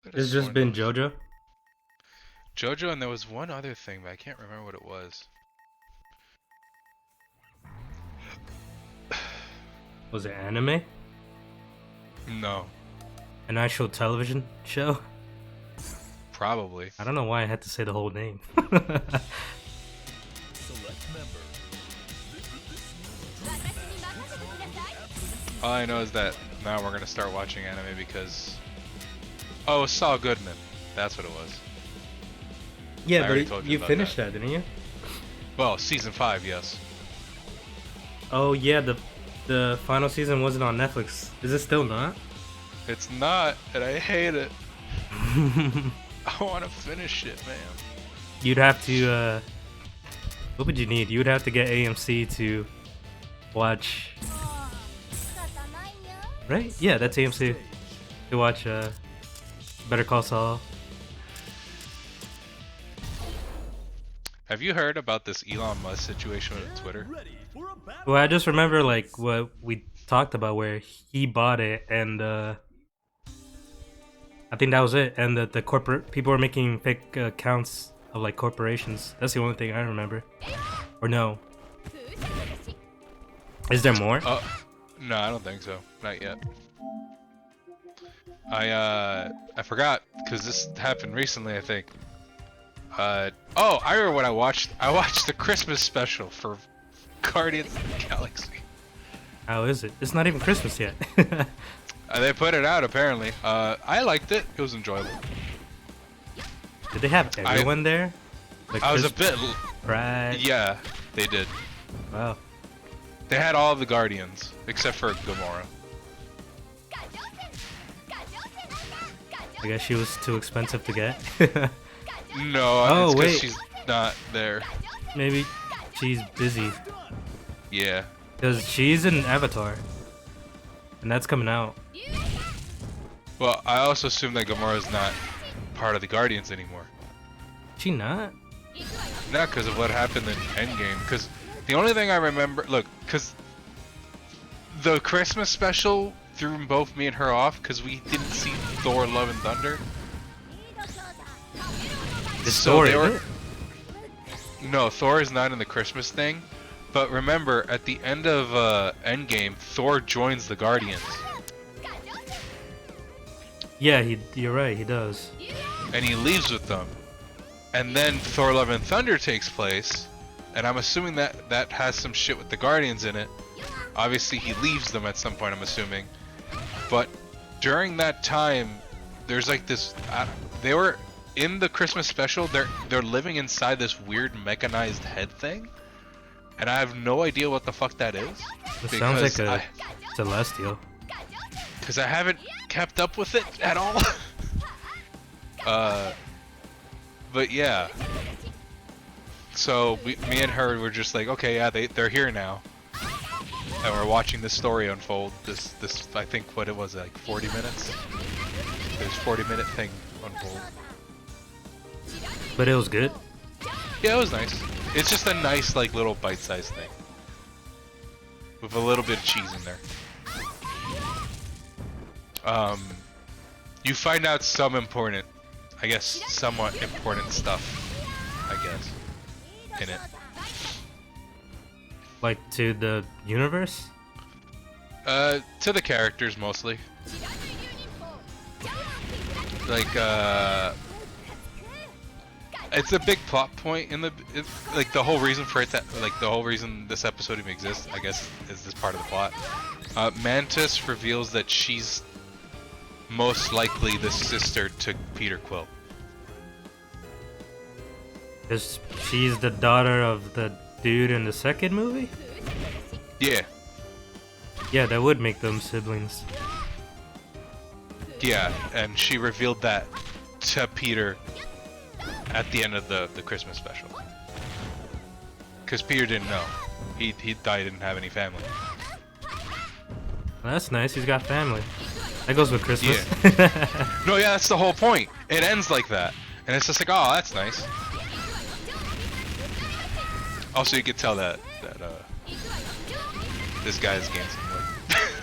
It's just been JoJo. JoJo, and there was one other thing, but I can't remember what it was. Was it anime? No, An actual television show? probably. I don't know why I had to say the whole name. All I know is that now we're gonna start watching anime because... Oh, Saul Goodman. That's what it was. I Yeah, already but told you you about finished that, didn't you? Well, season 5, yes. Oh yeah, the final season wasn't on Netflix. Is it still not? It's not, and I hate it. I want to finish it, man. You'd have to. What would you need? You would have to get AMC to watch. Right? Yeah, that's AMC to watch. Better Call Saul. Have you heard about this Elon Musk situation with Twitter? Well, I just remember like what we talked about where he bought it and I think that was it. And that the corporate people were making fake accounts of like corporations. That's the only thing I remember. Or no? Is there more? No, I don't think so. Not yet. I forgot because this happened recently, I think. Oh, I remember what I watched. I watched the Christmas special for Guardians of the Galaxy. How is it? It's not even Christmas yet. They put it out apparently. I liked it. It was enjoyable. Did they have everyone there? Like I was Chris a bit. Pratt? Yeah, they did. Wow. They had all of the Guardians except for Gamora. I guess she was too expensive to get. No, Oh, it's because wait. she's not there. Maybe she's busy. Yeah. Because she's in Avatar. And that's coming out. Well, I also assume that Gamora's not part of the Guardians anymore. She not? Not because of what happened in Endgame. Because the only thing I remember, look, because the Christmas special threw both me and her off because we didn't see Thor: Love and Thunder. The So story. they were- No, Thor is not in the Christmas thing. But remember, at the end of Endgame, Thor joins the Guardians. Yeah, you're right, he does. And he leaves with them. And then Thor: Love and Thunder takes place, and I'm assuming that that has some shit with the Guardians in it. Obviously, he leaves them at some point, I'm assuming. But during that time, there's like this. They were in the Christmas special. They're living inside this weird mechanized head thing, and I have no idea what the fuck that is. It sounds like a celestial. Because I haven't kept up with it at all. But yeah. So me and her were just like, okay, yeah, they're here now, and we're watching this story unfold. This I think what it was like 40 minutes. This 40-minute thing unfold. But it was good. Yeah, it was nice. It's just a nice like little bite-sized thing with a little bit of cheese in there. You find out some important, I guess, somewhat important stuff, I guess, in it. Like to the universe? To the characters mostly. Like, it's a big plot point in the, like the whole reason for it to, like the whole reason this episode even exists, I guess, is this part of the plot. Mantis reveals that she's most likely the sister to Peter Quill. Because she's the daughter of the dude in the second movie? Yeah. Yeah, that would make them siblings. Yeah, and she revealed that to Peter at the end of the Christmas special. Because Peter didn't know. He thought he didn't have any family. Well, that's nice, he's got family. That goes with Christmas. Yeah. No, yeah, that's the whole point. It ends like that. And it's just like, oh, that's nice. Also, you could tell that this guy's gained some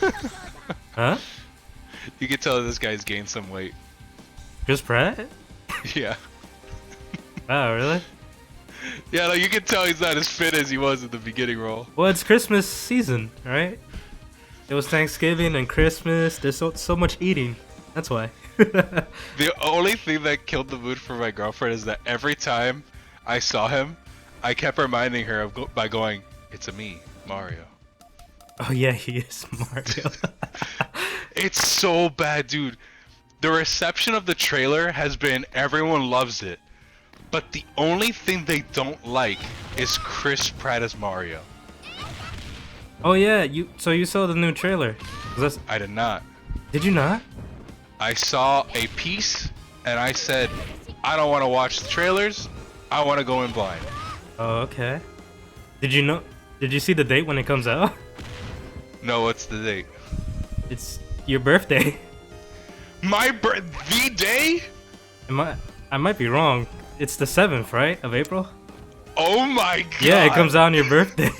weight. Huh? You could tell this guy's gained some weight. Chris Pratt? Yeah. Oh, really? Yeah, like you can tell he's not as fit as he was in the beginning role. Well, it's Christmas season, right? It was Thanksgiving and Christmas. There's so much eating. That's why. The only thing that killed the mood for my girlfriend is that every time I saw him, I kept reminding her by going, "It's a me, Mario." Oh yeah, he is Mario. It's so bad, dude. The reception of the trailer has been everyone loves it, but the only thing they don't like is Chris Pratt as Mario. Oh yeah, so you saw the new trailer? I did not. Did you not? I saw a piece and I said, I don't want to watch the trailers. I want to go in blind. Oh, okay. Did you see the date when it comes out? No, what's the date? It's your birthday. The day? I might be wrong. It's the 7th, right, of April? Oh my god. Yeah, it comes out on your birthday.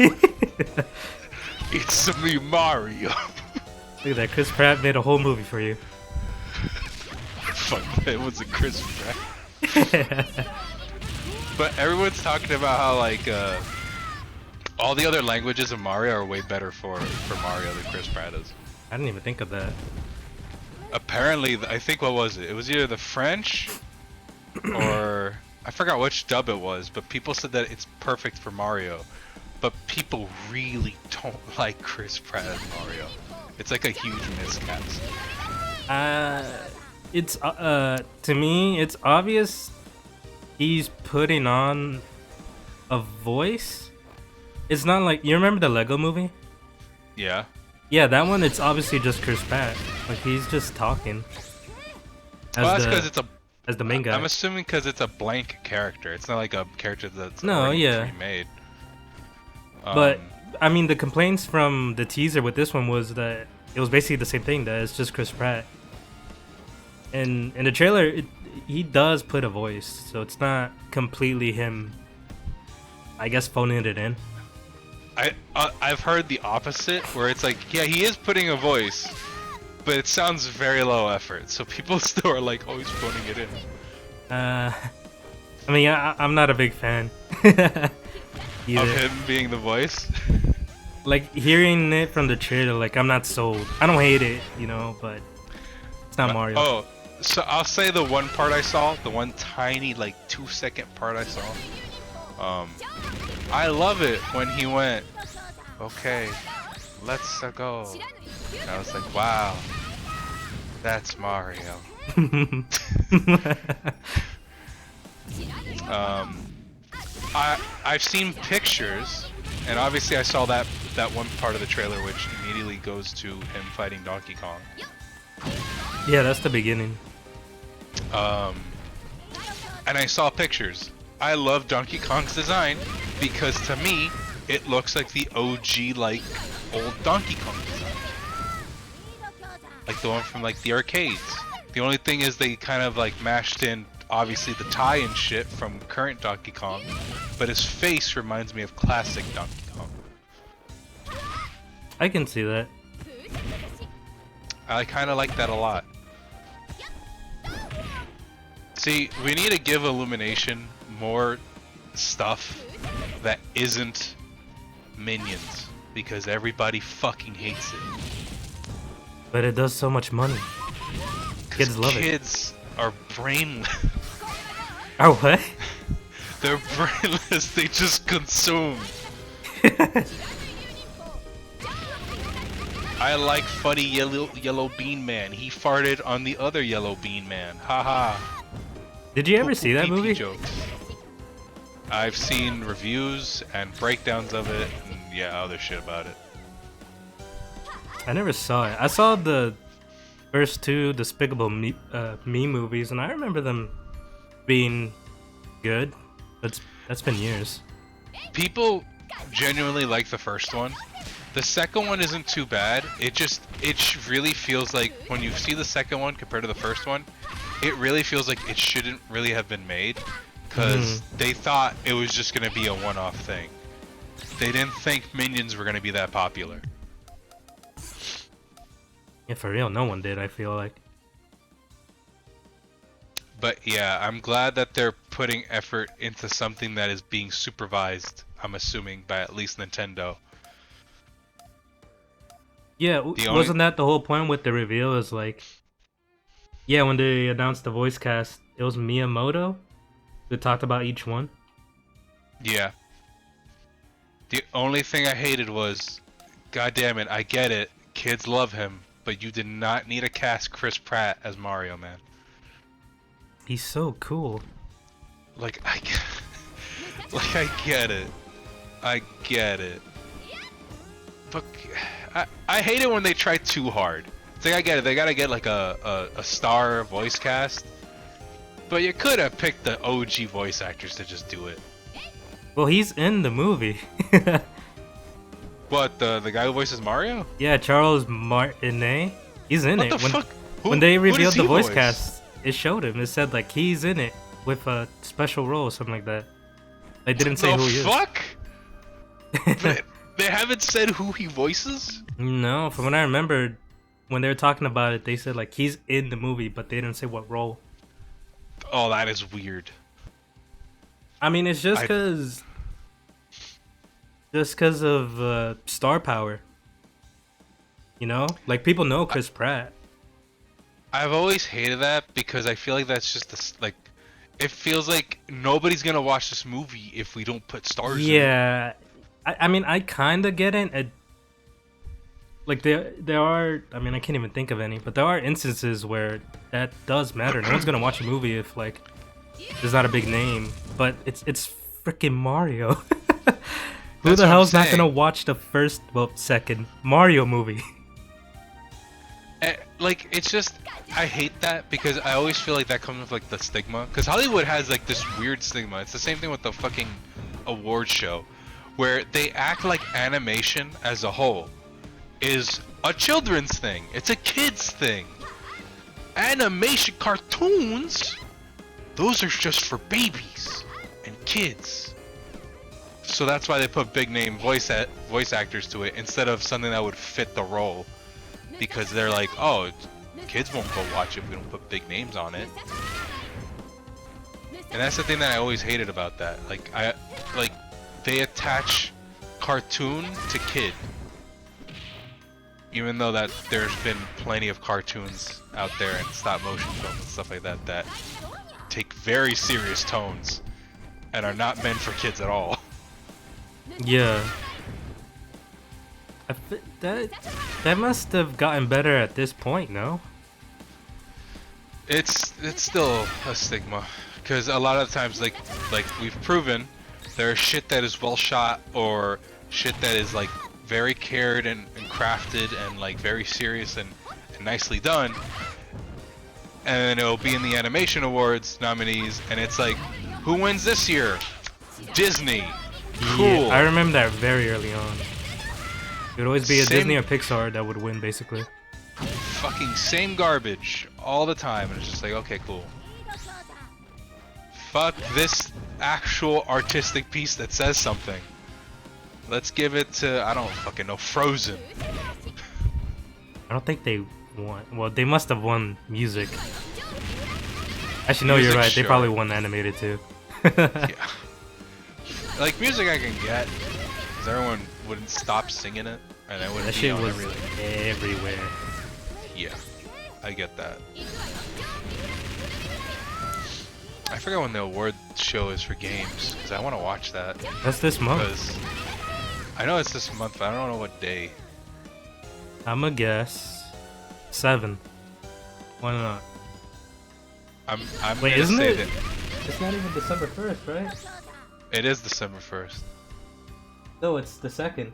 It's me, Mario. Look at that, Chris Pratt made a whole movie for you. Fuck, it was a Chris Pratt. But everyone's talking about how like all the other languages of Mario are way better for Mario than Chris Pratt is. I didn't even think of that. Apparently, I think what was it? It was either the French or I forgot which dub it was, but people said that it's perfect for Mario. But people really don't like Chris Pratt as Mario. It's like a huge miscast. It's to me, it's obvious he's putting on a voice. It's not like, you remember the Lego movie? Yeah. Yeah, that one. It's obviously just Chris Pratt. Like he's just talking. Well, that's because it's as the main guy. I'm assuming because it's a blank character. It's not like a character that's No, already yeah. pre-made. But I mean, the complaints from the teaser with this one was that it was basically the same thing. That it's just Chris Pratt. And in the trailer, he does put a voice, so it's not completely him. I guess phoning it in. I've heard the opposite, where it's like, yeah, he is putting a voice, but it sounds very low effort. So people still are like, oh, he's phoning it in. I mean, I'm not a big fan. Of him being the voice? Like, hearing it from the trailer, like, I'm not sold. I don't hate it, but it's not Mario. Oh, so I'll say the one part I saw, the one tiny, like, 2-second part I saw. I love it when he went, okay, let's go. And I was like, wow, that's Mario. I've seen pictures, and obviously I saw that one part of the trailer which immediately goes to him fighting Donkey Kong. Yeah, that's the beginning. And I saw pictures. I love Donkey Kong's design because to me it looks like the OG like old Donkey Kong design, like the one from like the arcades. The only thing is they kind of like mashed in obviously the tie and shit from current Donkey Kong, but his face reminds me of classic Donkey Kong. I can see that. I kind of like that a lot. See, we need to give Illumination more stuff that isn't Minions, because everybody fucking hates it. But it does so much money. Kids love it. Kids are brainless. Oh, what? They're brainless, they just consume. I like funny yellow bean man. He farted on the other yellow bean man. Haha. Did you ever see that movie? Jokes. I've seen reviews and breakdowns of it, and yeah, other shit about it. I never saw it. I saw the first two Despicable Me movies, and I remember them being good. That's been years. People genuinely like the first one. The second one isn't too bad. It really feels like when you see the second one compared to the first one, it really feels like it shouldn't really have been made, because they thought it was just gonna be a one-off thing. They didn't think Minions were gonna be that popular. Yeah, for real, no one did, I feel like. But yeah, I'm glad that they're putting effort into something that is being supervised, I'm assuming, by at least Nintendo. Yeah, wasn't that the whole point with the reveal? Is like, yeah, when they announced the voice cast, it was Miyamoto who talked about each one. Yeah. The only thing I hated was, God damn it, I get it, kids love him, but you did not need to cast Chris Pratt as Mario, man. He's so cool. Like I get it. I get it. But I hate it when they try too hard. It's like, I get it, they gotta get like a star voice cast. But you could have picked the OG voice actors to just do it. Well, he's in the movie. What, the guy who voices Mario? Yeah, Charles Martinet. He's in it. What the fuck? When they revealed the voice cast, it showed him. It said like he's in it with a special role or something like that. They didn't say who he is. Fuck? But they haven't said who he voices? No, from what I remember, when they were talking about it, they said like he's in the movie, but they didn't say what role. Oh, that is weird. I mean, it's just because of star power. You know, like people know Chris Pratt. I've always hated that because I feel like that's just like, it feels like nobody's gonna watch this movie if we don't put stars in it. Yeah, I mean, I kind of get it. Like there are, I mean, I can't even think of any, but there are instances where that does matter. No one's gonna watch a movie if like there's not a big name, but it's freaking Mario. Who the hell's not gonna watch the second Mario movie? Like, it's just, I hate that because I always feel like that comes with like the stigma. Because Hollywood has like this weird stigma. It's the same thing with the fucking award show, where they act like animation as a whole is a children's thing. It's a kid's thing. Animation cartoons, those are just for babies and kids. So that's why they put big name voice actors to it instead of something that would fit the role. Because they're like, oh, kids won't go watch it if we don't put big names on it. And that's the thing that I always hated about that. Like, they attach cartoon to kid. Even though that there's been plenty of cartoons out there and stop motion films and stuff like that that take very serious tones and are not meant for kids at all. Yeah. That must have gotten better at this point, no? It's still a stigma, because a lot of times, like we've proven, there's shit that is well shot or shit that is like very cared and crafted and like very serious and nicely done, and then it'll be in the animation awards nominees, and it's like, who wins this year? Disney. Cool. Yeah, I remember that very early on. It would always be a Disney or Pixar that would win, basically. Fucking same garbage all the time, and it's just like, okay, cool. Fuck this actual artistic piece that says something. Let's give it to, I don't fucking know, Frozen. I don't think they won. Well, they must have won music. Actually, no, you're right. Sure. They probably won animated too. Yeah. Like, music I can get, because everyone wouldn't stop singing it, and I wouldn't that be shit on was everywhere. Yeah, I get that. I forgot when the award show is for games, because I want to watch that. That's this month. I know it's this month, but I don't know what day. I'ma guess 7. Why not? Wait, isn't it? It's not even December 1st, right? It is December 1st. No, it's the 2nd.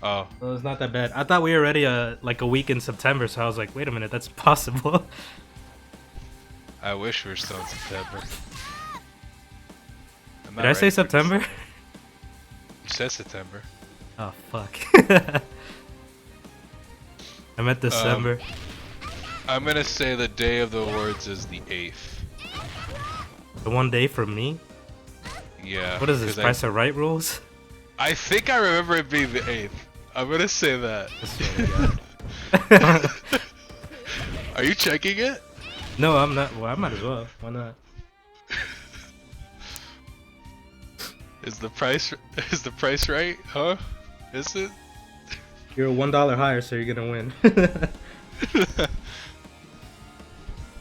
Oh. Well, it's not that bad. I thought we were already like a week in September, so I was like, wait a minute, that's possible. I wish we were still in September. Did I say September? You said September. Oh, fuck. I meant December. I'm gonna say the day of the awards is the 8th. The one day from me? Yeah. What is this, Price of Right rules? I think I remember it being the 8th. I'm gonna say that. I swear to God. Are you checking it? No, I'm not. Well, I might as well. Why not? Is the price right? Huh? Is it? You're $1 higher, so you're gonna win.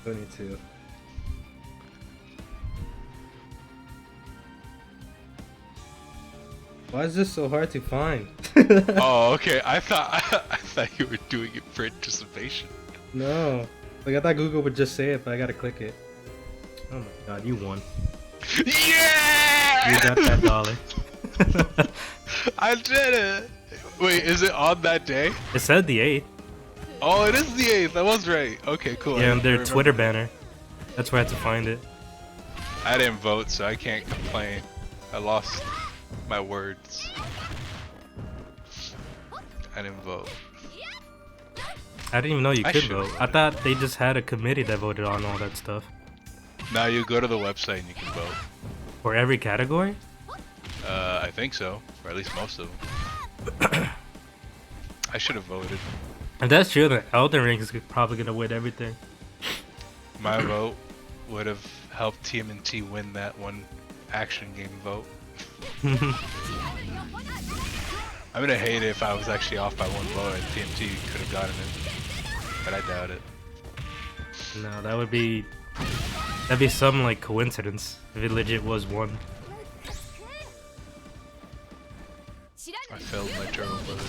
22. Why is this so hard to find? Oh, okay. I thought you were doing it for anticipation. No. Like, I thought Google would just say it, but I gotta click it. Oh my god, you won. Yeah! You got that dollar. I did it! Wait, is it on that day? It said the 8th. Oh, it is the 8th. I was right. Okay, cool. Yeah, and their Twitter banner. That's where I had to find it. I didn't vote, so I can't complain. I lost my words. I didn't vote. I didn't even know you I could should've vote. I thought they just had a committee that voted on all that stuff. Now you go to the website and you can vote. For every category? I think so. Or at least most of them. I should have voted. If that's true, then Elden Ring is probably gonna win everything. My vote would have helped TMNT win that one action game vote. I'm gonna hate it if I was actually off by one vote and TMT could have gotten it. But I doubt it. No, that'd be some like coincidence if it legit was one. I failed my Turtle Brothers.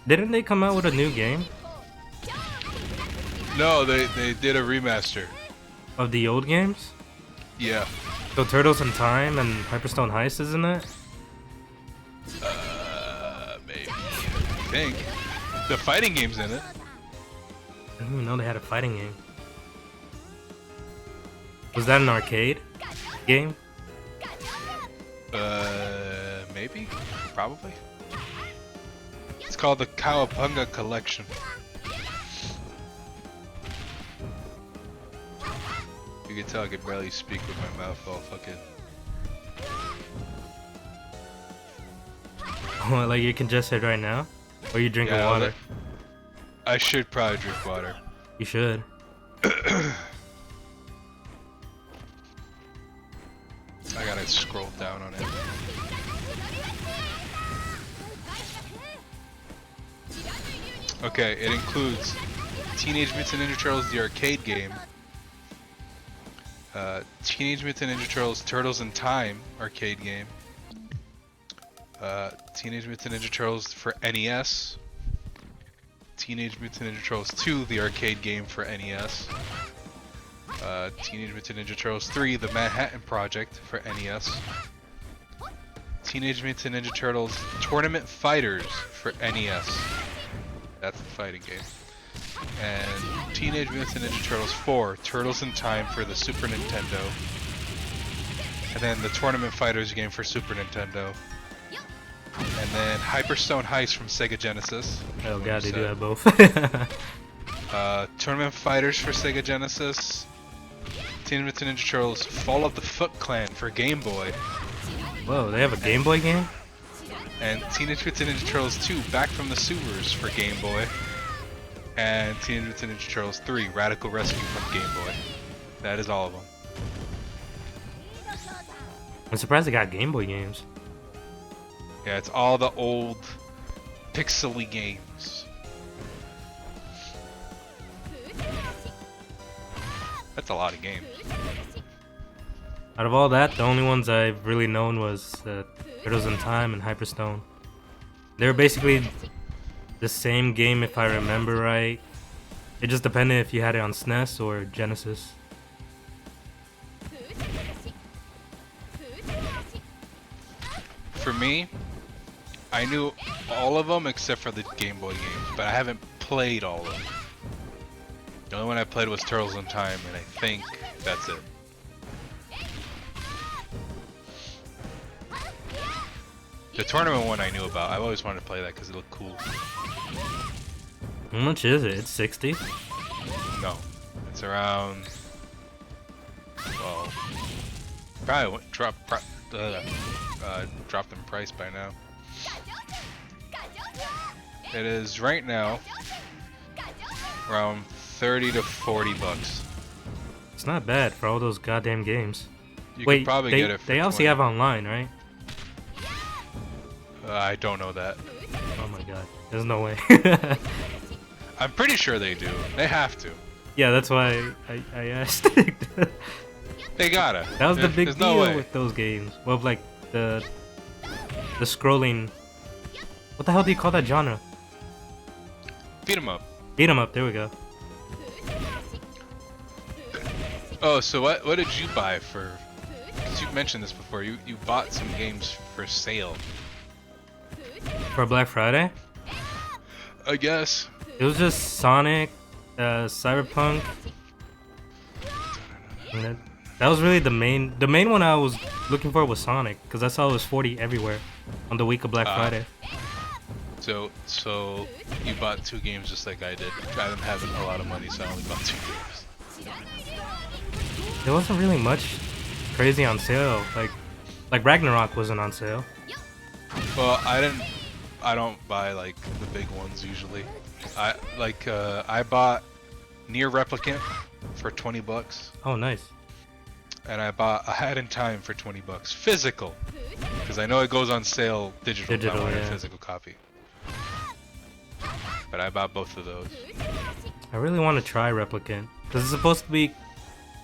Didn't they come out with a new game No, they did a remaster. of the old games? Yeah. So Turtles in Time and Hyperstone Heist, isn't it? Maybe. I think. The fighting game's in it. I didn't even know they had a fighting game. Was that an arcade game? Maybe? Probably. It's called the Cowabunga Collection. You can tell I can barely speak with my mouth all fucking... Oh, like you can just say right now? Or you drinking water? I should probably drink water. You should. I gotta scroll down on it. Okay, it includes Teenage Mutant Ninja Turtles, the arcade game, Teenage Mutant Ninja Turtles Turtles in Time arcade game, Teenage Mutant Ninja Turtles for NES, Teenage Mutant Ninja Turtles 2, the arcade game for NES, Teenage Mutant Ninja Turtles 3, the Manhattan Project for NES, Teenage Mutant Ninja Turtles Tournament Fighters for NES. That's the fighting game. And Teenage Mutant Ninja Turtles 4, Turtles in Time for the Super Nintendo. And then the Tournament Fighters game for Super Nintendo. And then Hyperstone Heist from Sega Genesis. Oh god, they do have both. Tournament Fighters for Sega Genesis. Teenage Mutant Ninja Turtles Fall of the Foot Clan for Game Boy. Whoa, they have a Game Boy game? And Teenage Mutant Ninja Turtles 2 Back from the Sewers for Game Boy. And Teenage Mutant Ninja Turtles 3 Radical Rescue from Game Boy. That is all of them. I'm surprised they got Game Boy games. Yeah, it's all the old pixely games. That's a lot of games. Out of all that, the only ones I've really known was Turtles in Time and Hyperstone. They were basically the same game if I remember right. It just depended if you had it on SNES or Genesis. For me, I knew all of them except for the Game Boy games, but I haven't played all of them. The only one I played was Turtles in Time, and I think that's it. The tournament one I knew about. I always wanted to play that because it looked cool. How much is it? It's 60? No, it's around. Well, probably went, dropped in price by now. It is right now Around 30 to 40 bucks. It's not bad for all those goddamn games. You Wait, could probably they, get it for they obviously 20. have online, right? I don't know that. Oh my god, there's no way. I'm pretty sure they do. They have to. Yeah, that's why I asked. They gotta. That was the big There's deal no way. with those games. Well, like the scrolling. What the hell do you call that genre? Beat 'em up. Beat 'em up. There we go. Oh, so what did you buy for? Because you mentioned this before. You bought some games for sale. For Black Friday, I guess. it was just Sonic, Cyberpunk. And that was really the main. The main one I was looking for was Sonic, because I saw it was 40 everywhere on the week of Black Friday. So you bought 2 games just like I did. I didn't have a lot of money, so I only bought 2 games. There wasn't really much crazy on sale. Like Ragnarok wasn't on sale. Well, I don't buy like the big ones usually. I bought Near Replicant for 20 bucks. Oh, nice. And I bought A Hat in Time for 20 bucks. Physical. Because I know it goes on sale digital. I want a physical copy. But I bought both of those. I really want to try Replicant, because it's supposed to be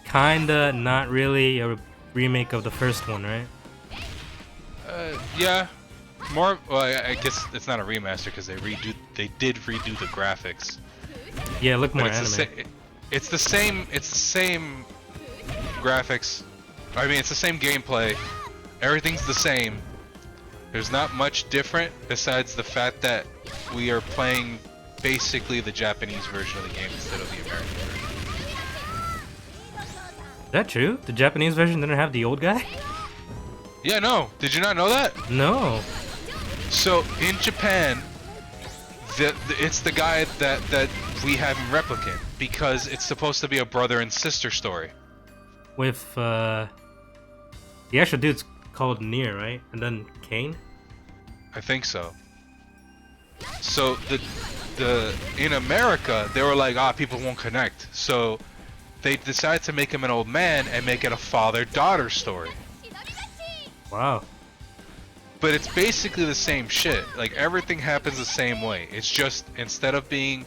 kinda not really a remake of the first one, right? Yeah. More. Well, I guess it's not a remaster because they did redo the graphics. Yeah, look more But anime. it's the same graphics. I mean, it's the same gameplay. Everything's the same. There's not much different besides the fact that we are playing basically the Japanese version of the game instead of the American version. Is that true? The Japanese version didn't have the old guy? Yeah, no. Did you not know that? No. So in Japan, it's the guy that we have in Replicant because it's supposed to be a brother and sister story. With the actual dude's called Nier, right? And then Kane? I think so. So the in America they were like, people won't connect. So they decided to make him an old man and make it a father-daughter story. Wow. But it's basically the same shit. Like everything happens the same way. It's just instead of being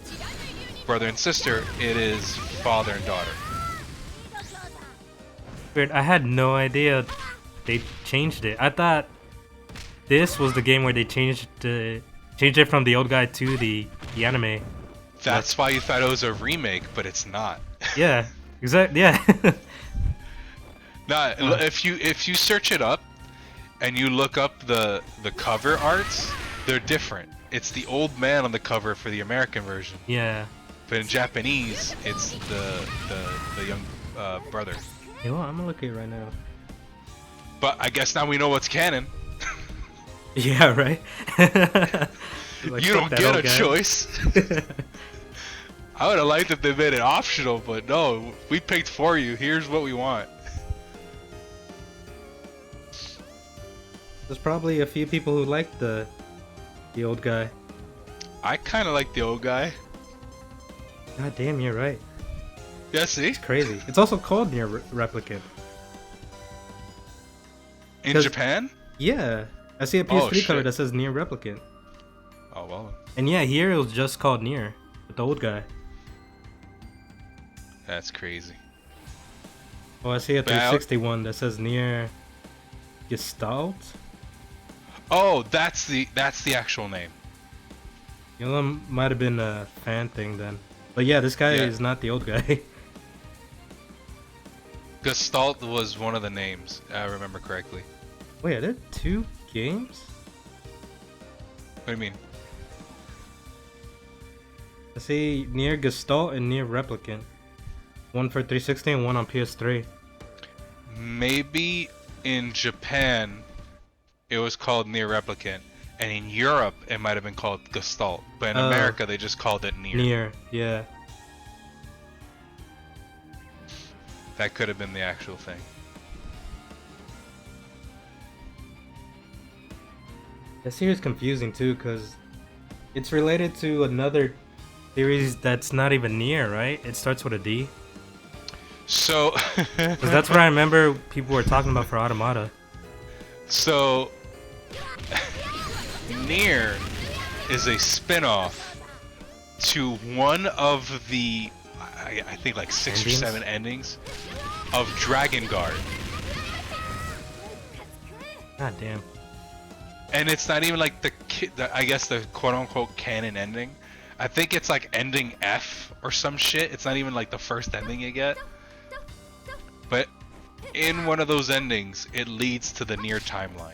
brother and sister, it is father and daughter. Weird, I had no idea they changed it. I thought this was the game where they changed it from the old guy to the anime. That's why you thought it was a remake, but it's not. Yeah, exactly. Yeah. Nah, if you search it up and you look up the cover arts, they're different. It's the old man on the cover for the American version. Yeah. But in Japanese, it's the young brother. Hey, well, I'm gonna look at it right now. But I guess now we know what's canon. Yeah, right. Like, you don't get a choice. I would have liked if they made it optional, but no, we picked for you. Here's what we want. There's probably a few people who like the old guy. I kind of like the old guy. God damn, you're right. Yeah, see? It's crazy. It's also called Nier Replicant. In Japan? Yeah. I see a PS3 cover shit. that says Nier Replicant. Oh, well. And yeah, here it was just called Nier, with the old guy. That's crazy. Oh, I see a 361 that says Nier Gestalt. Oh, that's the actual name. You know, that might have been a fan thing then. But yeah, this guy is not the old guy. Gestalt was one of the names, I remember correctly. Wait, are there 2 games? What do you mean? I see Nier Gestalt and Nier Replicant. One for 360 and one on PS3. Maybe in Japan it was called Nier Replicant, and in Europe it might have been called Gestalt, but in America they just called it Nier. Nier, yeah. That could have been the actual thing. This here is confusing too, because it's related to another series that's not even near, right? It starts with a D. So 'Cause that's what I remember people were talking about for Automata. So Nier is a spin-off to one of the I think like 6 Endings? or 7 endings of Dragon Guard. God damn. And it's not even like I guess the quote-unquote canon ending. I think it's like ending F or some shit. It's not even like the first ending you get. But in one of those endings, it leads to the Nier timeline.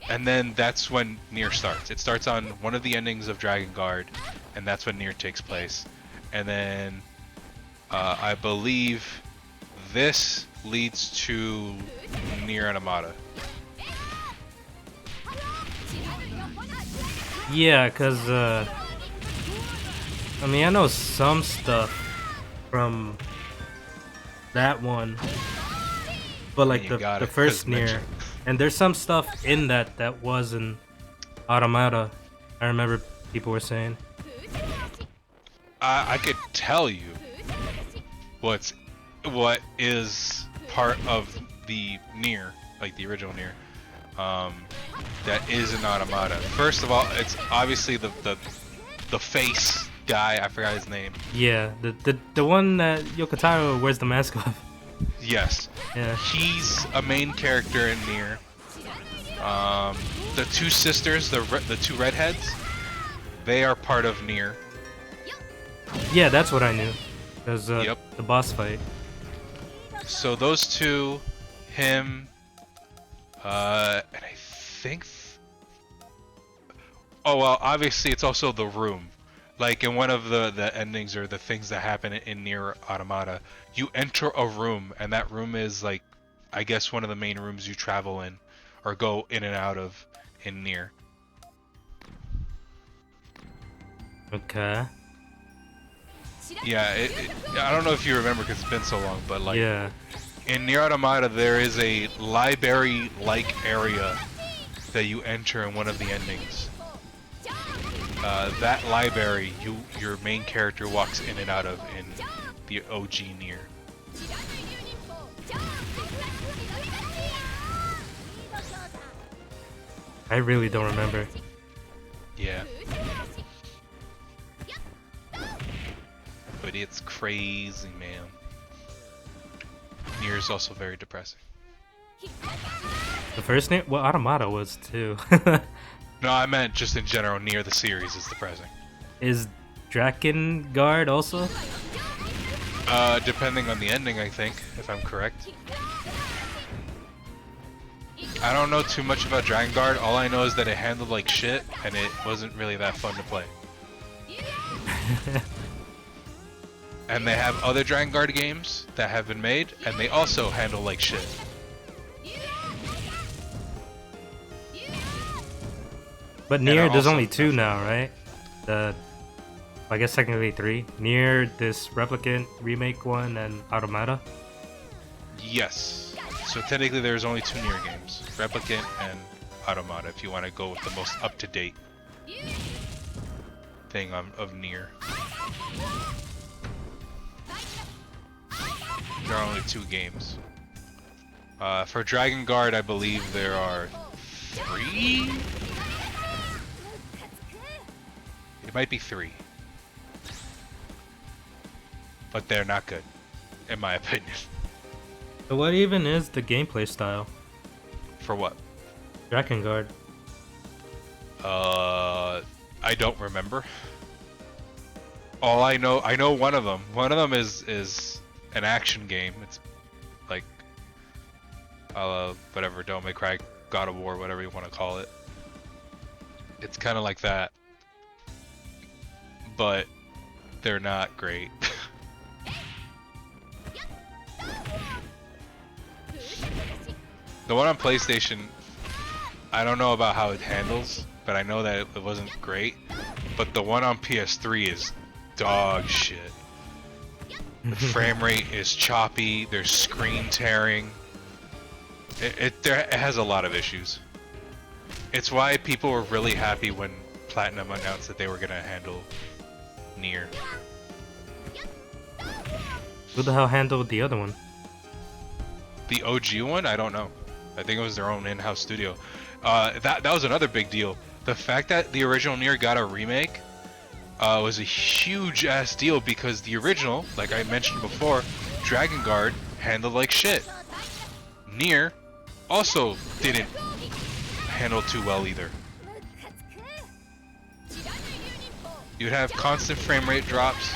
And then that's when Nier starts. It starts on one of the endings of Dragon Guard, and that's when Nier takes place. And then I believe this leads to Nier Automata. Yeah, cause I mean I know some stuff from that one, but like the first Nier, and there's some stuff in that wasn't Automata. I remember people were saying. I could tell you what is part of the Nier, like the original Nier, that is an Automata. First of all, it's obviously the face guy. I forgot his name. Yeah, the one that Yokotaro wears the mask of. Yes. Yeah. He's a main character in Nier. The two sisters, the two redheads, they are part of Nier. Yeah, that's what I knew. Cause Yep. the boss fight. So those two, him, and I think. Oh well, obviously it's also the room. Like in one of the endings or the things that happen in Nier Automata, you enter a room, and that room is like, I guess one of the main rooms you travel in, or go in and out of in Nier. Okay. Yeah, I don't know if you remember because it's been so long, but like Yeah. in Nier Automata there is a library-like area that you enter in one of the endings. That library, your main character walks in and out of in the OG Nier. I really don't remember. Yeah. But it's crazy, man. Nier is also very depressing. The first Nier? Well, Automata was too. No, I meant just in general, Nier the series is depressing. Is Draken Guard also? Depending on the ending, I think, if I'm correct. I don't know too much about Dragon Guard. All I know is that it handled like shit, and it wasn't really that fun to play. And they have other Dragon Guard games that have been made, and they also handle like shit. But Nier, there's only two now, right? I guess technically three. Nier, this Replicant remake one, and Automata. Yes. So technically there's only two Nier games. Replicant and Automata, if you want to go with the most up-to-date thing of Nier. There are only two games. For Dragon Guard, I believe there are 3? It might be 3. But they're not good, in my opinion. So what even is the gameplay style? For what? Dragon Guard. I don't remember. All I know one of them. One of them is an action game. It's like, whatever, Devil May Cry, God of War, whatever you want to call it. It's kind of like that. But they're not great. The one on PlayStation, I don't know about how it handles, but I know that it wasn't great. But the one on PS3 is dog shit. The frame rate is choppy, there's screen tearing. It has a lot of issues. It's why people were really happy when Platinum announced that they were going to handle Nier. Who the hell handled the other one? The OG one? I don't know. I think it was their own in-house studio. That was another big deal. The fact that the original Nier got a remake was a huge ass deal because the original, like I mentioned before, Dragon Guard handled like shit. Nier also didn't handle too well either. You'd have constant frame rate drops.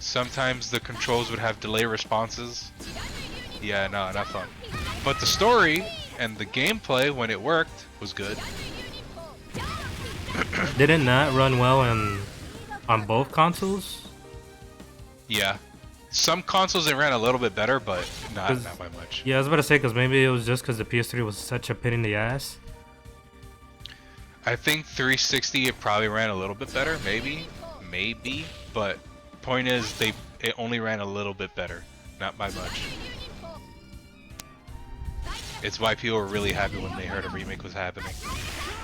Sometimes the controls would have delay responses. Yeah, no, not fun. But the story and the gameplay, when it worked, was good. Did it not run well on both consoles? Yeah. Some consoles it ran a little bit better, but not by much. Yeah, I was about to say, because maybe it was just because the PS3 was such a pain in the ass. I think 360 it probably ran a little bit better, maybe, but point is it only ran a little bit better, not by much. It's why people were really happy when they heard a remake was happening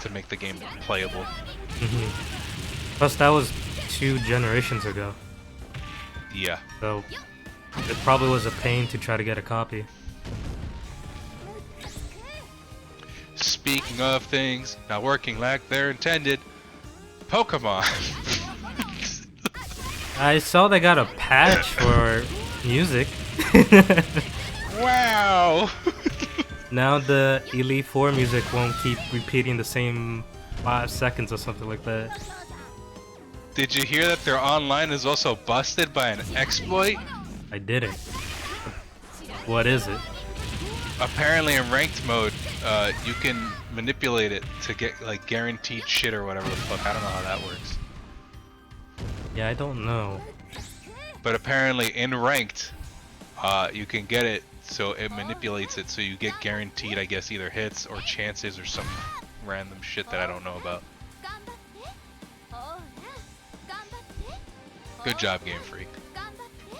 to make the game playable. Plus, that was 2 generations ago. Yeah. So it probably was a pain to try to get a copy. Speaking of things not working like they're intended, Pokemon. I saw they got a patch for music. Wow. Now the Elite Four music won't keep repeating the same 5 seconds or something like that. Did you hear that their online is also busted by an exploit? I didn't. What is it? Apparently in ranked mode, you can manipulate it to get like guaranteed shit or whatever the fuck. I don't know how that works. Yeah, I don't know. But apparently in ranked, you can get it so it manipulates it so you get guaranteed, I guess, either hits or chances or some random shit that I don't know about. Good job, Game Freak.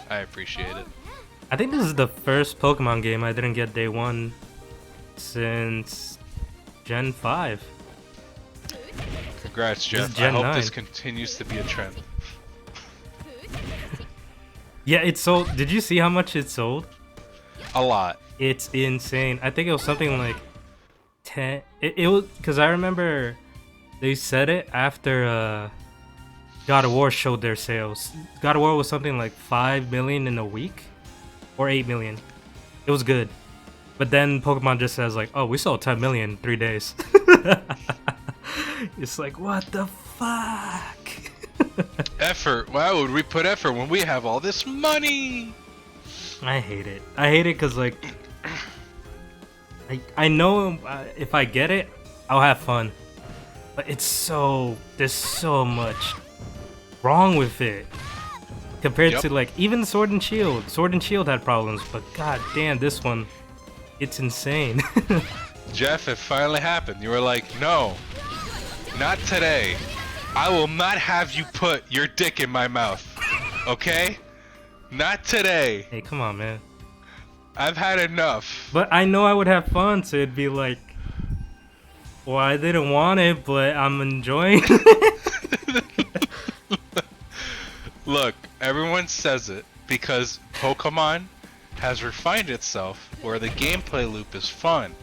I appreciate it. I think this is the first Pokemon game I didn't get day 1 since Gen 5. Congrats, Jeff. I hope this continues to be a trend. Yeah, it sold. Did you see how much it sold? A lot. It's insane. I think it was something like 10. It was because I remember they said it after God of War showed their sales. God of War was something like 5 million in a week or 8 million. It was good. But then Pokemon just says like, oh, we sold 10 million in 3 days. It's like, what the fuck? Effort. Why would we put effort when we have all this money? I hate it. I hate it because like I know if I get it, I'll have fun. But it's there's so much wrong with it compared to like even Sword and Shield. Sword and Shield had problems, but god damn, this one, it's insane. Jeff, it finally happened. You were like, no, not today. I will not have you put your dick in my mouth. Okay? Not today. Hey, come on, man. I've had enough. But I know I would have fun, so it'd be like, well, I didn't want it, but I'm enjoying it. Look, everyone says it because Pokemon has refined itself where the gameplay loop is fun.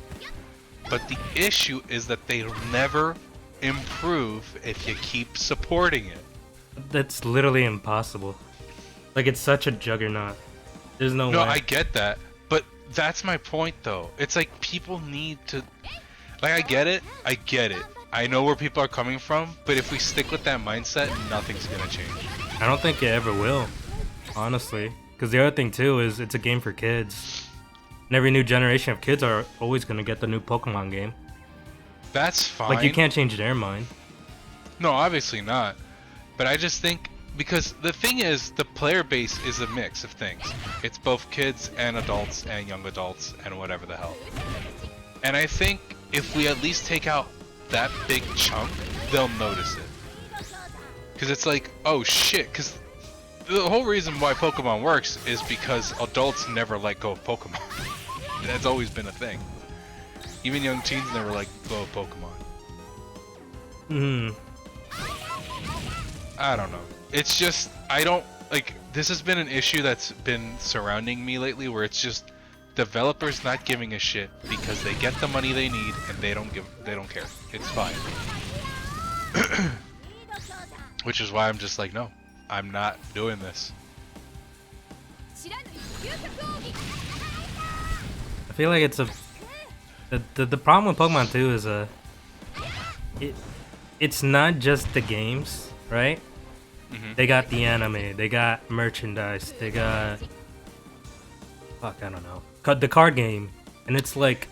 But the issue is that they'll never improve if you keep supporting it. That's literally impossible. Like, it's such a juggernaut. There's no way. No, I get that. But that's my point, though. It's like people need to... Like, I get it. I know where people are coming from, but if we stick with that mindset, nothing's gonna change. I don't think it ever will, honestly. Because the other thing, too, is it's a game for kids. And every new generation of kids are always gonna get the new Pokemon game. That's fine. Like, you can't change their mind. No, obviously not. But I just think... Because the thing is, the player base is a mix of things. It's both kids and adults and young adults and whatever the hell. And I think if we at least take out that big chunk, they'll notice it. Because it's like, oh shit, because the whole reason why Pokemon works is because adults never let go of Pokemon. That's always been a thing. Even young teens never let go of Pokemon. I don't know. It's just I don't like. This has been an issue that's been surrounding me lately, where it's just developers not giving a shit because they get the money they need and they don't care. It's fine. Which is why I'm just like, no, I'm not doing this. I feel like it's the problem with Pokemon 2 is it's not just the games, right? Mm-hmm. They got the anime, they got merchandise, they got fuck, I don't know, the card game, and it's like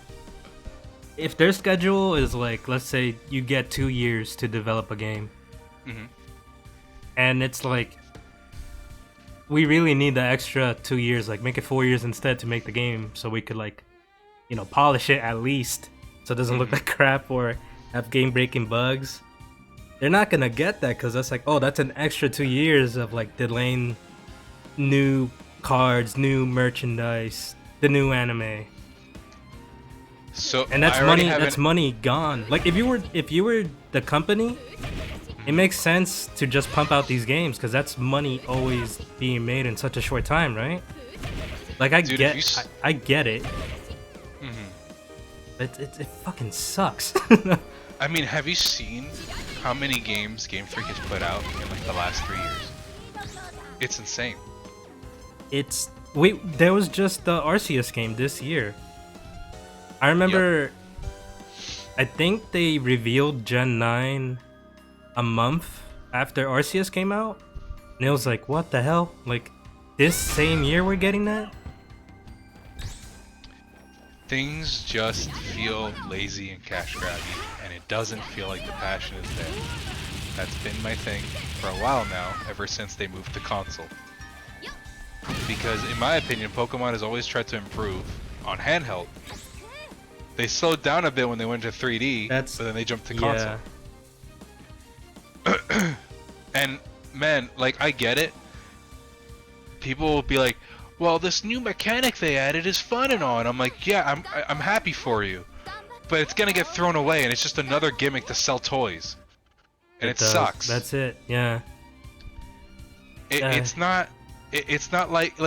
if their schedule is like, let's say you get 2 years to develop a game, mm-hmm. and it's like we really need the extra 2 years, like make it 4 years instead to make the game, so we could like, you know, polish it at least so it doesn't look like crap or have game-breaking bugs. They're not gonna get that because that's like, oh, that's an extra 2 years of like delaying new cards, new merchandise, the new anime. So and that's money. That's money gone. Like if you were the company, it makes sense to just pump out these games because that's money always being made in such a short time, right? Like I get it. Mm-hmm. It fucking sucks. I mean, have you seen how many games Game Freak has put out in like the last 3 years? It's insane. There was just the Arceus game this year. I remember, I think they revealed Gen 9 a month after Arceus came out, and it was like, what the hell? Like, this same year we're getting that? Things just feel lazy and cash grabby, and it doesn't feel like the passion is there. That's been my thing for a while now, ever since they moved to console. Because in my opinion, Pokemon has always tried to improve on handheld. They slowed down a bit when they went to 3D, but then they jumped to console. And man, like, I get it. People will be like, well, this new mechanic they added is fun and all, and I'm like, yeah, I'm happy for you, but it's gonna get thrown away, and it's just another gimmick to sell toys, and it sucks. That's it. Yeah. It's not like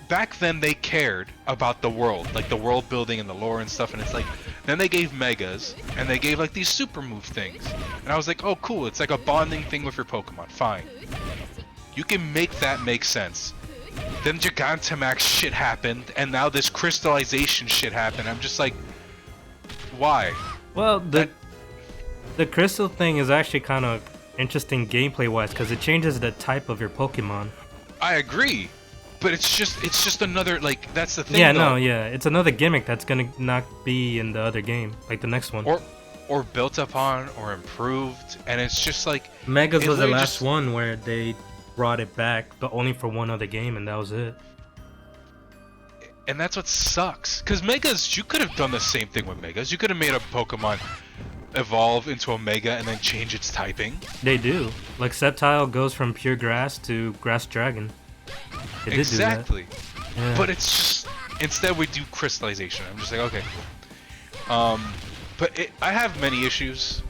back then they cared about the world, like the world building and the lore and stuff, and it's like then they gave megas and they gave like these super move things, and I was like, oh cool, it's like a bonding thing with your Pokemon. Fine, you can make that make sense. Then Gigantamax shit happened, and now this crystallization shit happened. I'm just like, why? Well, the crystal thing is actually kind of interesting gameplay wise because it changes the type of your Pokemon. I agree, but it's just another, like, that's the thing. Yeah, though. no, yeah, it's another gimmick that's gonna not be in the other game, like the next one. Or built upon or improved, and it's just like Megas was the last one where they brought it back, but only for one other game, and that was it. And that's what sucks, because Megas, you could have done the same thing with Megas. You could have made a Pokemon evolve into a Mega and then change its typing. They do. Like Sceptile goes from pure grass to grass dragon. They exactly. Did do that. Yeah. But it's just, instead we do crystallization. I'm just like, okay. But I have many issues.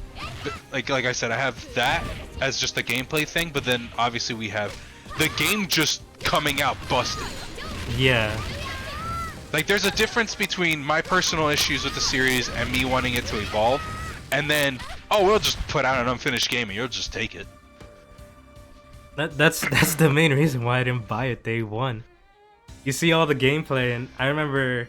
Like I said, I have that as just a gameplay thing, but then obviously we have the game just coming out busted. Yeah. Like there's a difference between my personal issues with the series and me wanting it to evolve, and then, oh, we'll just put out an unfinished game and you'll just take it. That's the main reason why I didn't buy it day one. You see all the gameplay, and I remember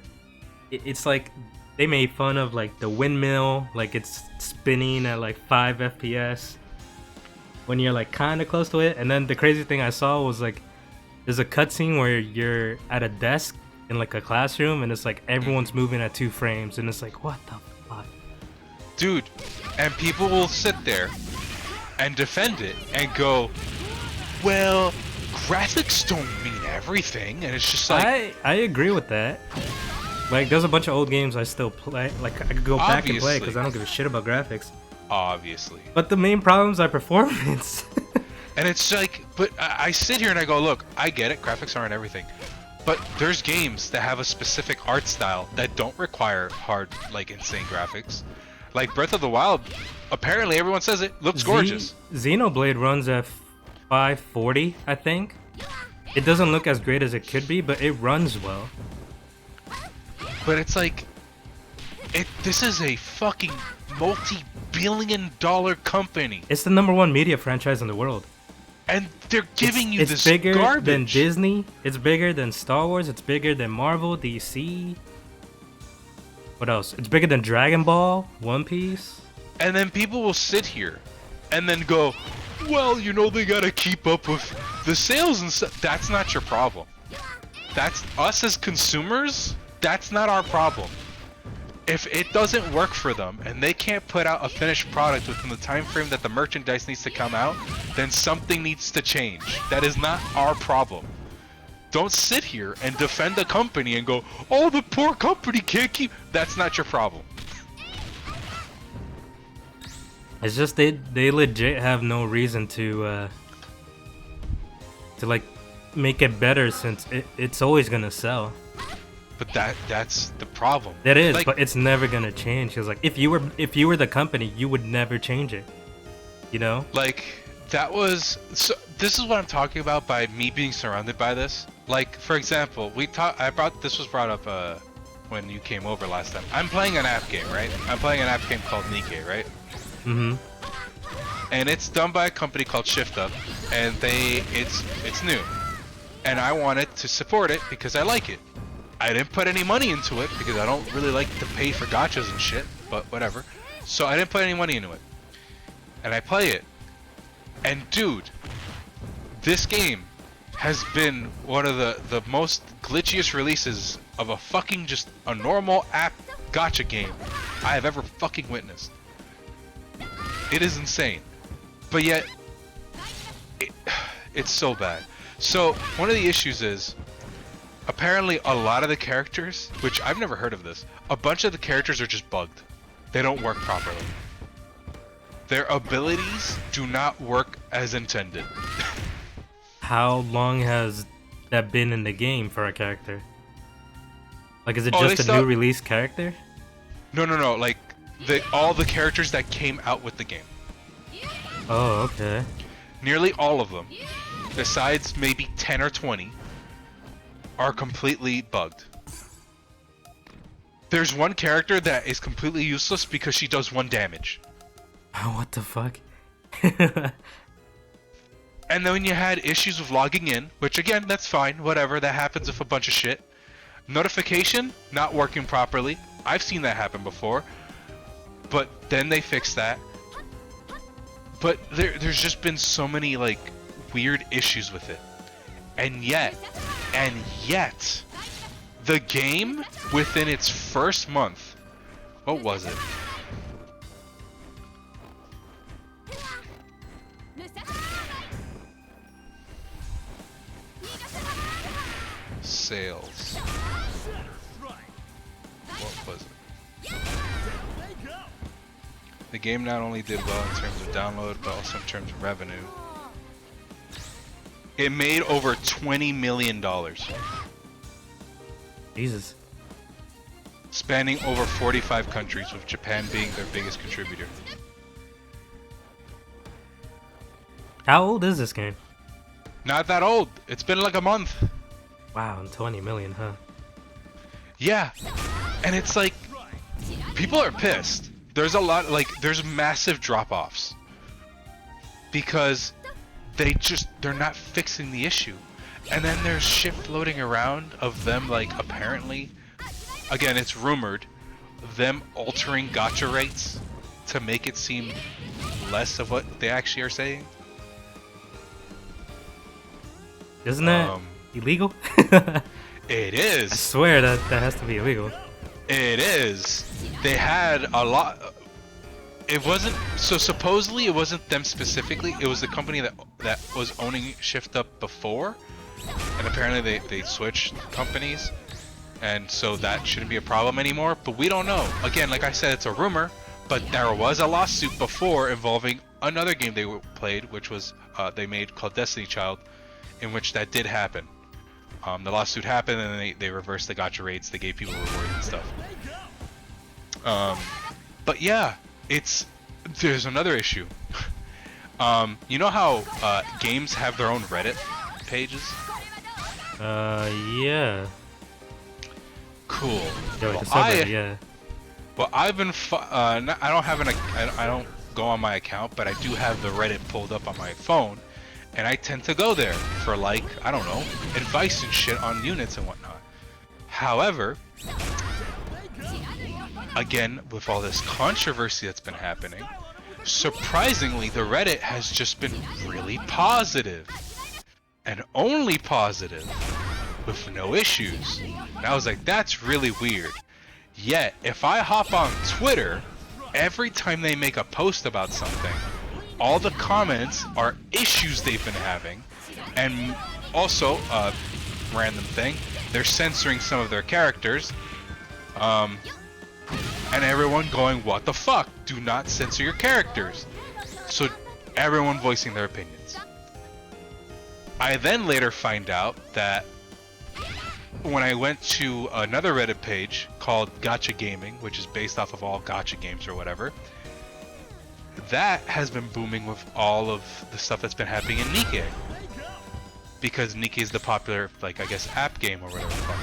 it's like they made fun of like the windmill, like it's spinning at like 5 FPS when you're like kind of close to it. And then the crazy thing I saw was like there's a cutscene where you're at a desk in like a classroom, and it's like everyone's moving at 2 frames, and it's like, what the fuck, dude? And people will sit there and defend it and go, well, graphics don't mean everything, and it's just like, I agree with that. Like, there's a bunch of old games I still play. Like, I could go back and play because I don't give a shit about graphics. Obviously. But the main problems are performance. And it's like, but I sit here and I go, look, I get it, graphics aren't everything. But there's games that have a specific art style that don't require hard, like, insane graphics. Like, Breath of the Wild Apparently, everyone says it looks gorgeous. Xenoblade runs at 540, I think. It doesn't look as great as it could be, but it runs well. But it's like, this is a fucking multi-billion-dollar company. It's the #1 media franchise in the world. And they're giving you this It's bigger garbage. than Disney. It's bigger than Star Wars. It's bigger than Marvel, DC. What else? It's bigger than Dragon Ball, One Piece. And then people will sit here and then go, well, you know, they gotta keep up with the sales and stuff. That's not your problem. That's us as consumers. That's not our problem. If it doesn't work for them and they can't put out a finished product within the time frame that the merchandise needs to come out, then something needs to change. That is not our problem. Don't sit here and defend the company and go, oh, the poor company can't keep... That's not your problem. It's just they legit have no reason to like make it better, since it's always gonna sell. But that's the problem. That is, like, but it's never gonna change. Cause like if you were the company, you would never change it. You know? Like that was so. This is what I'm talking about by me being surrounded by this. Like for example, this was brought up when you came over last time. I'm playing an app game, right? I'm playing an app game called Nikke, right? Mm-hmm. And it's done by a company called Shift Up, and it's new, and I wanted to support it because I like it. I didn't put any money into it because I don't really like to pay for gachas and shit, but whatever. So I didn't put any money into it. And I play it. And dude, this game has been one of the most glitchiest releases of a fucking just a normal app gacha game I have ever fucking witnessed. It is insane. But yet, it's so bad. So one of the issues is, apparently a lot of the characters, which I've never heard of this, a bunch of the characters are just bugged. They don't work properly. Their abilities do not work as intended. How long has that been in the game for a character? Like, is it just a new release character? No. Like, all the characters that came out with the game. Oh, okay. Nearly all of them, besides maybe 10 or 20, are completely bugged. There's one character that is completely useless because she does 1 damage. What the fuck? And then you had issues with logging in, which again, that's fine, whatever, that happens with a bunch of shit. Notification, not working properly. I've seen that happen before. But then they fixed that. But there's just been so many, like, weird issues with it. And yet, the game, within its first month, what was it? Sales. What was it? The game not only did well in terms of download, but also in terms of revenue. It made over $20 million. Jesus. Spanning over 45 countries, with Japan being their biggest contributor. How old is this game? Not that old. It's been like a month. Wow, and 20 million, huh? Yeah. And it's like, people are pissed. There's a lot, like, there's massive drop-offs. Because they're not fixing the issue. And then there's shit floating around of them, like, apparently, again, it's rumored, them altering gacha rates to make it seem less of what they actually are saying. Isn't that illegal? It is. I swear that has to be illegal. It is. They had a lot. It wasn't, so supposedly it wasn't them specifically, it was the company that was owning Shift Up before, and apparently they switched companies, and so that shouldn't be a problem anymore, but we don't know. Again, like I said, it's a rumor, but there was a lawsuit before involving another game they played, which was they made called Destiny Child, in which that did happen. The lawsuit happened, and then they reversed the gacha rates, they gave people rewards and stuff. But yeah, it's there's another issue. You know how games have their own Reddit pages? Yeah. Cool. Yeah, like a subreddit, yeah. Well, I've been. I don't have I don't go on my account, but I do have the Reddit pulled up on my phone, and I tend to go there for like I don't know advice and shit on units and whatnot. However, again, with all this controversy that's been happening, surprisingly, the Reddit has just been really positive, and only positive, with no issues. And I was like, that's really weird. Yet, if I hop on Twitter, every time they make a post about something, all the comments are issues they've been having, and also, random thing, they're censoring some of their characters, and everyone going, what the fuck? Do not censor your characters. So, everyone voicing their opinions. I then later find out that when I went to another Reddit page called Gacha Gaming, which is based off of all gacha games or whatever, that has been booming with all of the stuff that's been happening in Nikke. Because Nikke is the popular, like, I guess, app game or whatever.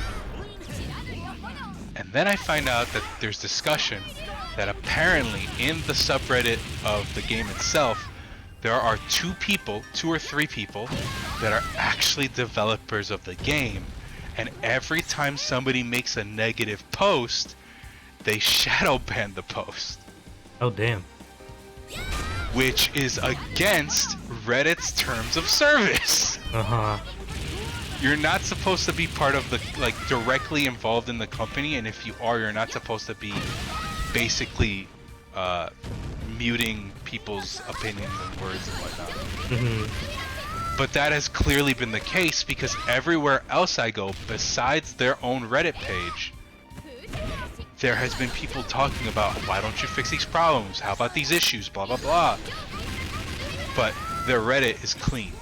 And then I find out that there's discussion that apparently in the subreddit of the game itself, there are two or three people that are actually developers of the game, and every time somebody makes a negative post, they shadow ban the post. Oh, damn. Which is against Reddit's terms of service. Uh-huh. You're not supposed to be part of the, like, directly involved in the company, and if you are, you're not supposed to be basically muting people's opinions and words and whatnot. Mm-hmm. But that has clearly been the case because everywhere else I go, besides their own Reddit page, there has been people talking about, why don't you fix these problems? How about these issues? Blah, blah, blah. But their Reddit is clean.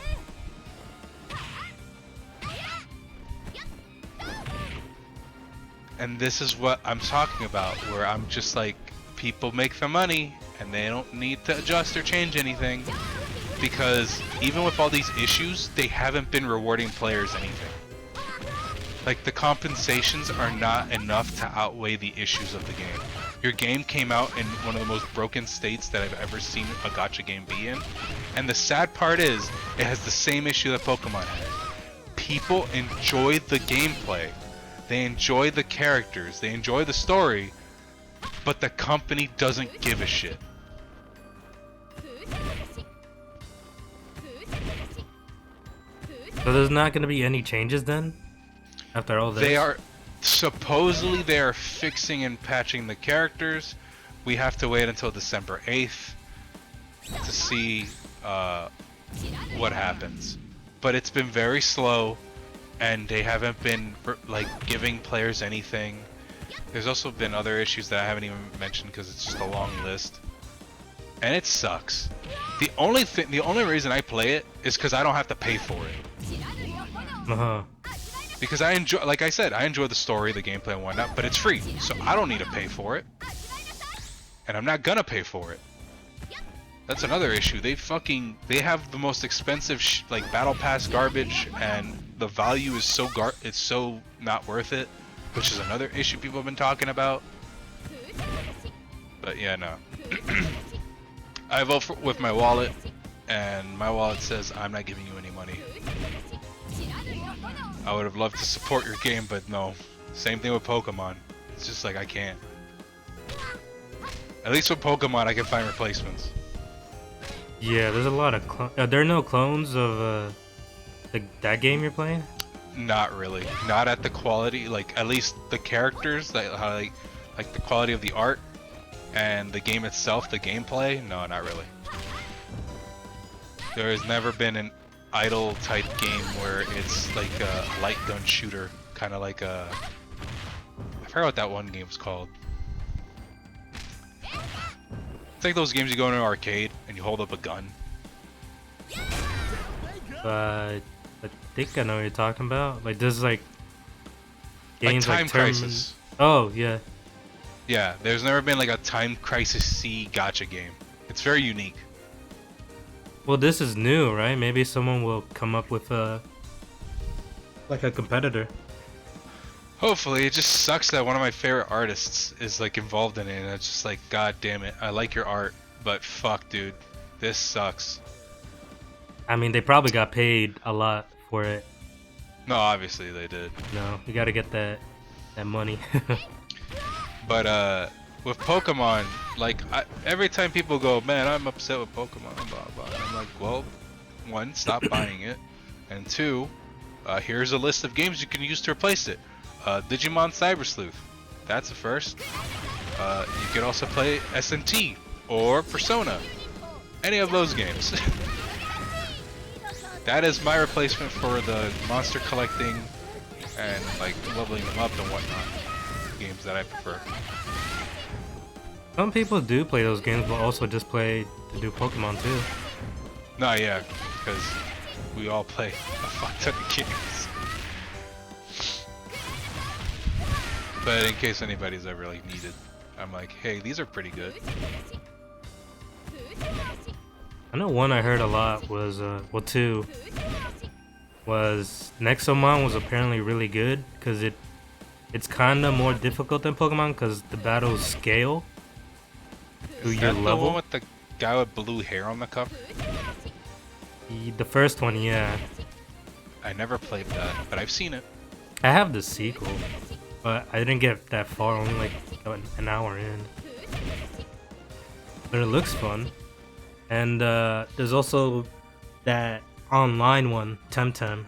And this is what I'm talking about, where I'm just like, people make their money, and they don't need to adjust or change anything. Because even with all these issues, they haven't been rewarding players anything. Like, the compensations are not enough to outweigh the issues of the game. Your game came out in one of the most broken states that I've ever seen a gacha game be in. And the sad part is, it has the same issue that Pokemon had. People enjoy the gameplay. They enjoy the characters. They enjoy the story. But the company doesn't give a shit. So there's not going to be any changes then? After all this? They are... Supposedly they are fixing and patching the characters. We have to wait until December 8th to see what happens. But it's been very slow, and they haven't been like giving players anything. There's also been other issues that I haven't even mentioned because it's just a long list. And it sucks. The only reason I play it is because I don't have to pay for it. Uh-huh. Because I enjoy, like I said, I enjoy the story, the gameplay and whatnot, but it's free, so I don't need to pay for it. And I'm not gonna pay for it. That's another issue. They have the most expensive like battle pass garbage, and the value is it's so not worth it, which is another issue people have been talking about. But yeah, no. I vote with my wallet, and my wallet says I'm not giving you any money. I would have loved to support your game, but no. Same thing with Pokemon. It's just like I can't. At least with Pokemon, I can find replacements. Yeah, there's a lot of there are no clones of that game you're playing? Not really. Not at the quality, like at least the characters, like the quality of the art and the game itself, the gameplay. No, not really. There has never been an idle type game where it's like a light gun shooter, kind of like a, I forgot what that one game was called. It's like those games you go into an arcade and you hold up a gun. I think I know what you're talking about. Like there's like games like Time like Crisis. Oh yeah. Yeah, there's never been like a Time Crisis-y gacha game. It's very unique. Well, this is new, right? Maybe someone will come up with a competitor. Hopefully. It just sucks that one of my favorite artists is like involved in it, and it's just like, god damn it, I like your art, but fuck, dude, this sucks. I mean, they probably got paid a lot for it. No, obviously they did. No, you gotta get that money. But with Pokemon, like every time people go, man, I'm upset with Pokemon, blah blah, and I'm like, well, one, stop buying it, and two, here's a list of games you can use to replace it. Digimon Cyber Sleuth, that's the first. You could also play SMT or Persona, any of those games. That is my replacement for the monster collecting and like leveling them up and whatnot games that I prefer. Some people do play those games, but also just play to do Pokemon too. No, yeah, because we all play a fuck ton of games. But in case anybody's ever like needed, I'm like, hey, these are pretty good. I know one I heard a lot was, well, two was Nexomon was apparently really good because it's kind of more difficult than Pokemon because the battles scale through your level. The one with the guy with blue hair on the cover? The first one, yeah. I never played that, but I've seen it. I have the sequel, but I didn't get that far, only like an hour in. But it looks fun. And there's also that online one, Temtem.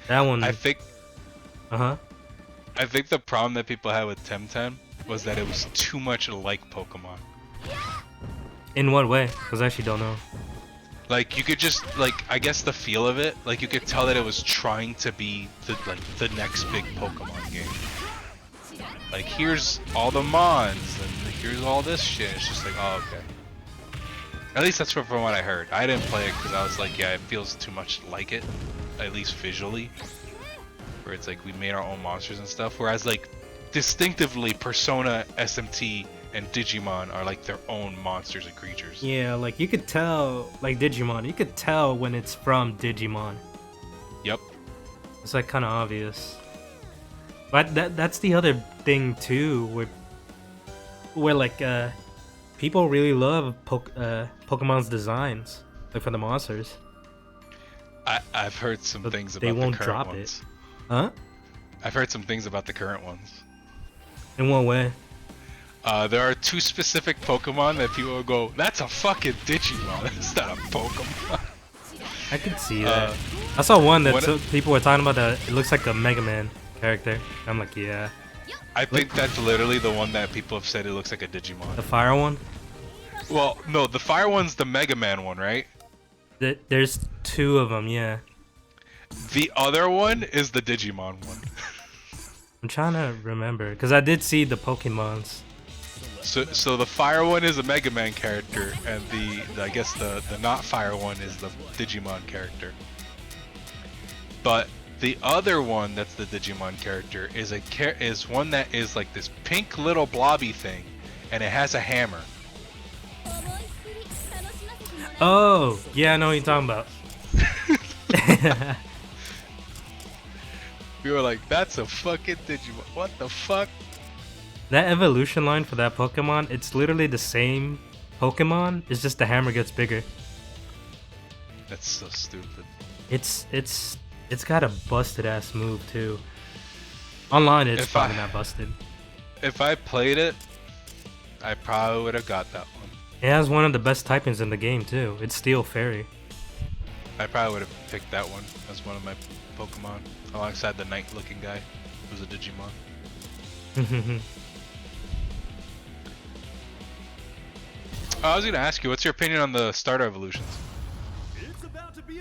That one. I think. I think the problem that people had with Temtem was that it was too much like Pokemon. In what way? Because I actually don't know. Like you could just like, I guess the feel of it, like you could tell that it was trying to be the next big Pokemon game. Like here's all the mons and here's all this shit. It's just like, oh okay. At least that's from what I heard. I didn't play it because I was like, yeah, it feels too much like it, at least visually. Where it's like we made our own monsters and stuff. Whereas like distinctively Persona, SMT, and Digimon are like their own monsters and creatures. Yeah, like you could tell, like Digimon, you could tell when it's from Digimon. Yep. It's like kind of obvious. But that's the other thing too, where like people really love Pokemon's designs, like for the monsters. I've heard some things about they won't the current drop ones. it. Huh? I've heard some things about the current ones. In what way? There are two specific Pokemon that people will go, that's a fucking Digimon, it's not a Pokemon. I could see that. I saw one that people were talking about that it looks like a Mega Man character. I'm like, yeah. I think that's literally the one that people have said it looks like a Digimon. The fire one? Well, no, the fire one's the Mega Man one, right? There's two of them, yeah. The other one is the Digimon one. I'm trying to remember, because I did see the Pokemons. So the fire one is a Mega Man character, and I guess the not fire one is the Digimon character. But the other one that's the Digimon character is one that is like this pink little blobby thing, and it has a hammer. Oh, yeah, I know what you're talking about. We were like, that's a fucking Digimon. What the fuck? That evolution line for that Pokemon, it's literally the same Pokemon. It's just the hammer gets bigger. That's so stupid. It's got a busted ass move too. Online, it's probably not busted. If I played it, I probably would have got that one. It has one of the best typings in the game too. It's Steel Fairy. I probably would have picked that one as one of my Pokemon, alongside the knight-looking guy, who's a Digimon. I was gonna ask you, what's your opinion on the starter evolutions?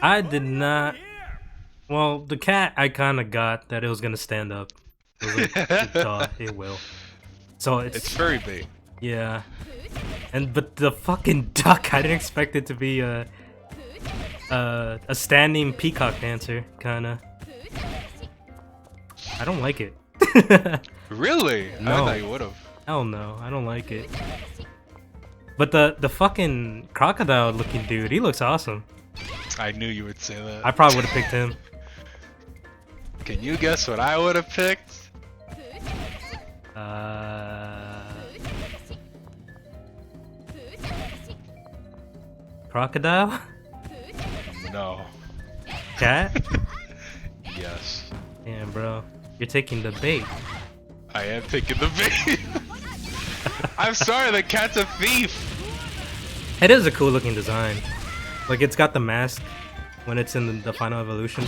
I did not. Well, the cat I kind of got that it was gonna stand up. It was like, it will. So it's furry bait. Yeah. But the fucking duck, I didn't expect it to be a standing peacock dancer, kinda. I don't like it. Really? No. I thought you would have. Hell no, I don't like it. But the fucking crocodile looking dude, he looks awesome. I knew you would say that. I probably would have picked him. Can you guess what I would have picked? Crocodile? No. Cat? Yes. Damn, bro. You're taking the bait. I am taking the bait. I'm sorry, the cat's a thief. It is a cool looking design. Like, it's got the mask when it's in the final evolution.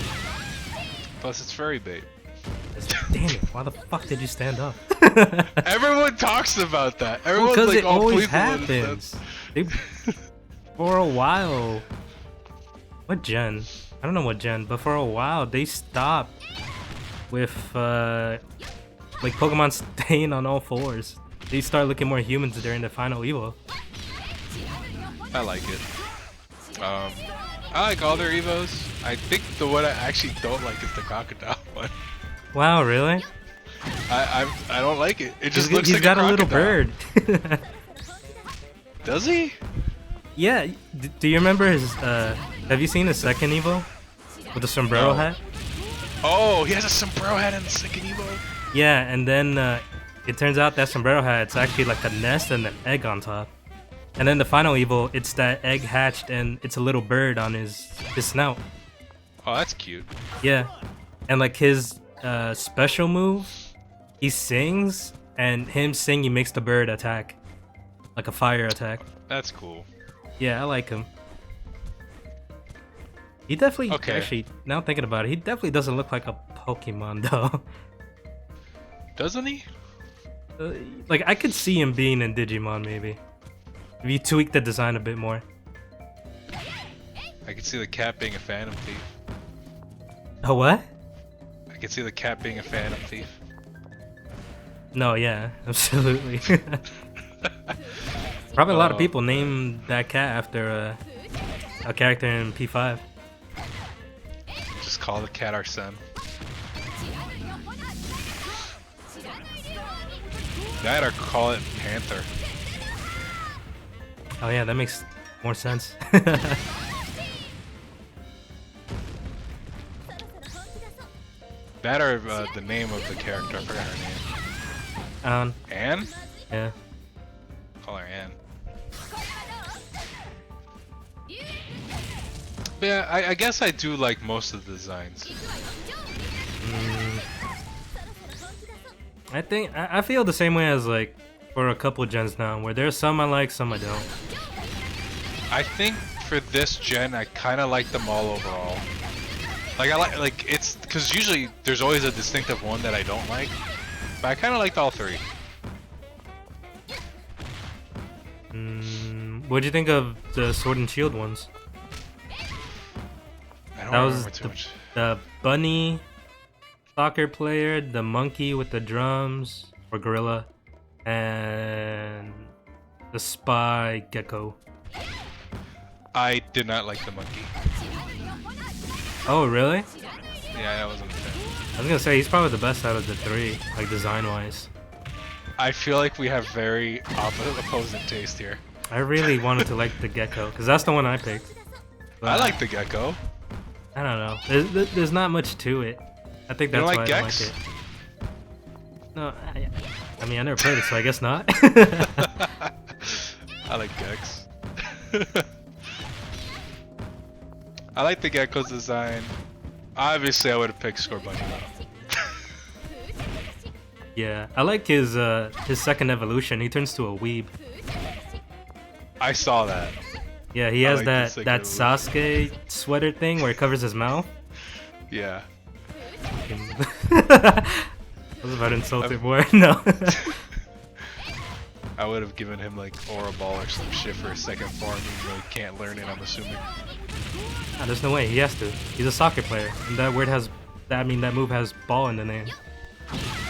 Plus, it's furry bait. Damn it, why the fuck did you stand up? Everyone talks about that. Everyone's Because like, it oh, always please don't happens. For a while. What gen? I don't know what gen, but for a while they stopped with like Pokemon staying on all fours. They start looking more humans during the final evo. I like it. I like all their evos. I think the one I actually don't like is the crocodile one. Wow, really? I don't like it. It just looks he's like got a a little crocodile. bird. Does he? Yeah. Do you remember his? Have you seen his second evo with the sombrero hat? Oh, he has a sombrero hat in the second evo. Yeah, and then it turns out that sombrero hat, it's actually like a nest and an egg on top. And then the final evo, it's that egg hatched and it's a little bird on his snout. Oh, that's cute. Yeah, and like his special move, he sings, and him singing makes the bird attack, like a fire attack. That's cool. Yeah, I like him. He definitely, Okay. actually, now thinking about it, he definitely doesn't look like a Pokemon though. Doesn't he? Like, I could see him being in Digimon maybe. If you tweak the design a bit more. I could see the cat being a phantom thief. Oh, what? I could see the cat being a phantom thief. No, yeah, absolutely. Probably a lot of people name that cat after a character in P5. Just call the cat Arsene. That or call it Panther. Oh yeah, that makes more sense. That or the name of the character. I forgot her name. Anne? Yeah. Call her Anne. But yeah, I guess I do like most of the designs. I think I feel the same way as like for a couple gens now, where there's some I like, some I don't. I think for this gen, I kind of like them all overall. Like I like it's because usually there's always a distinctive one that I don't like, but I kind of liked all three. What'd you think of the Sword and Shield ones? I don't That was remember too much. the bunny soccer player, the monkey with the drums or gorilla, and the spy gecko. I did not like the monkey. Oh, really? Yeah, I wasn't a fan. I was gonna say he's probably the best out of the three, like design-wise. I feel like we have very opposing taste here. I really wanted to like the gecko because that's the one I picked. I like the gecko. I don't know. There's not much to it. I think that's You don't why like I don't Gex? like it. No, I mean I never played it, so I guess not. I like Gex. I like the gecko's design. Obviously, I would have picked Scorbunny though. Yeah, I like his second evolution. He turns to a weeb. I saw that. Yeah, he I has like the that second that evolution. Sasuke sweater thing where it covers his mouth. Yeah. I was about to insult it more. No. I would have given him like Aura Ball or some shit for a second form, even though he can't learn it, I'm assuming. Nah, there's no way. He has to. He's a soccer player, and that word has. I mean, that move has ball in the name.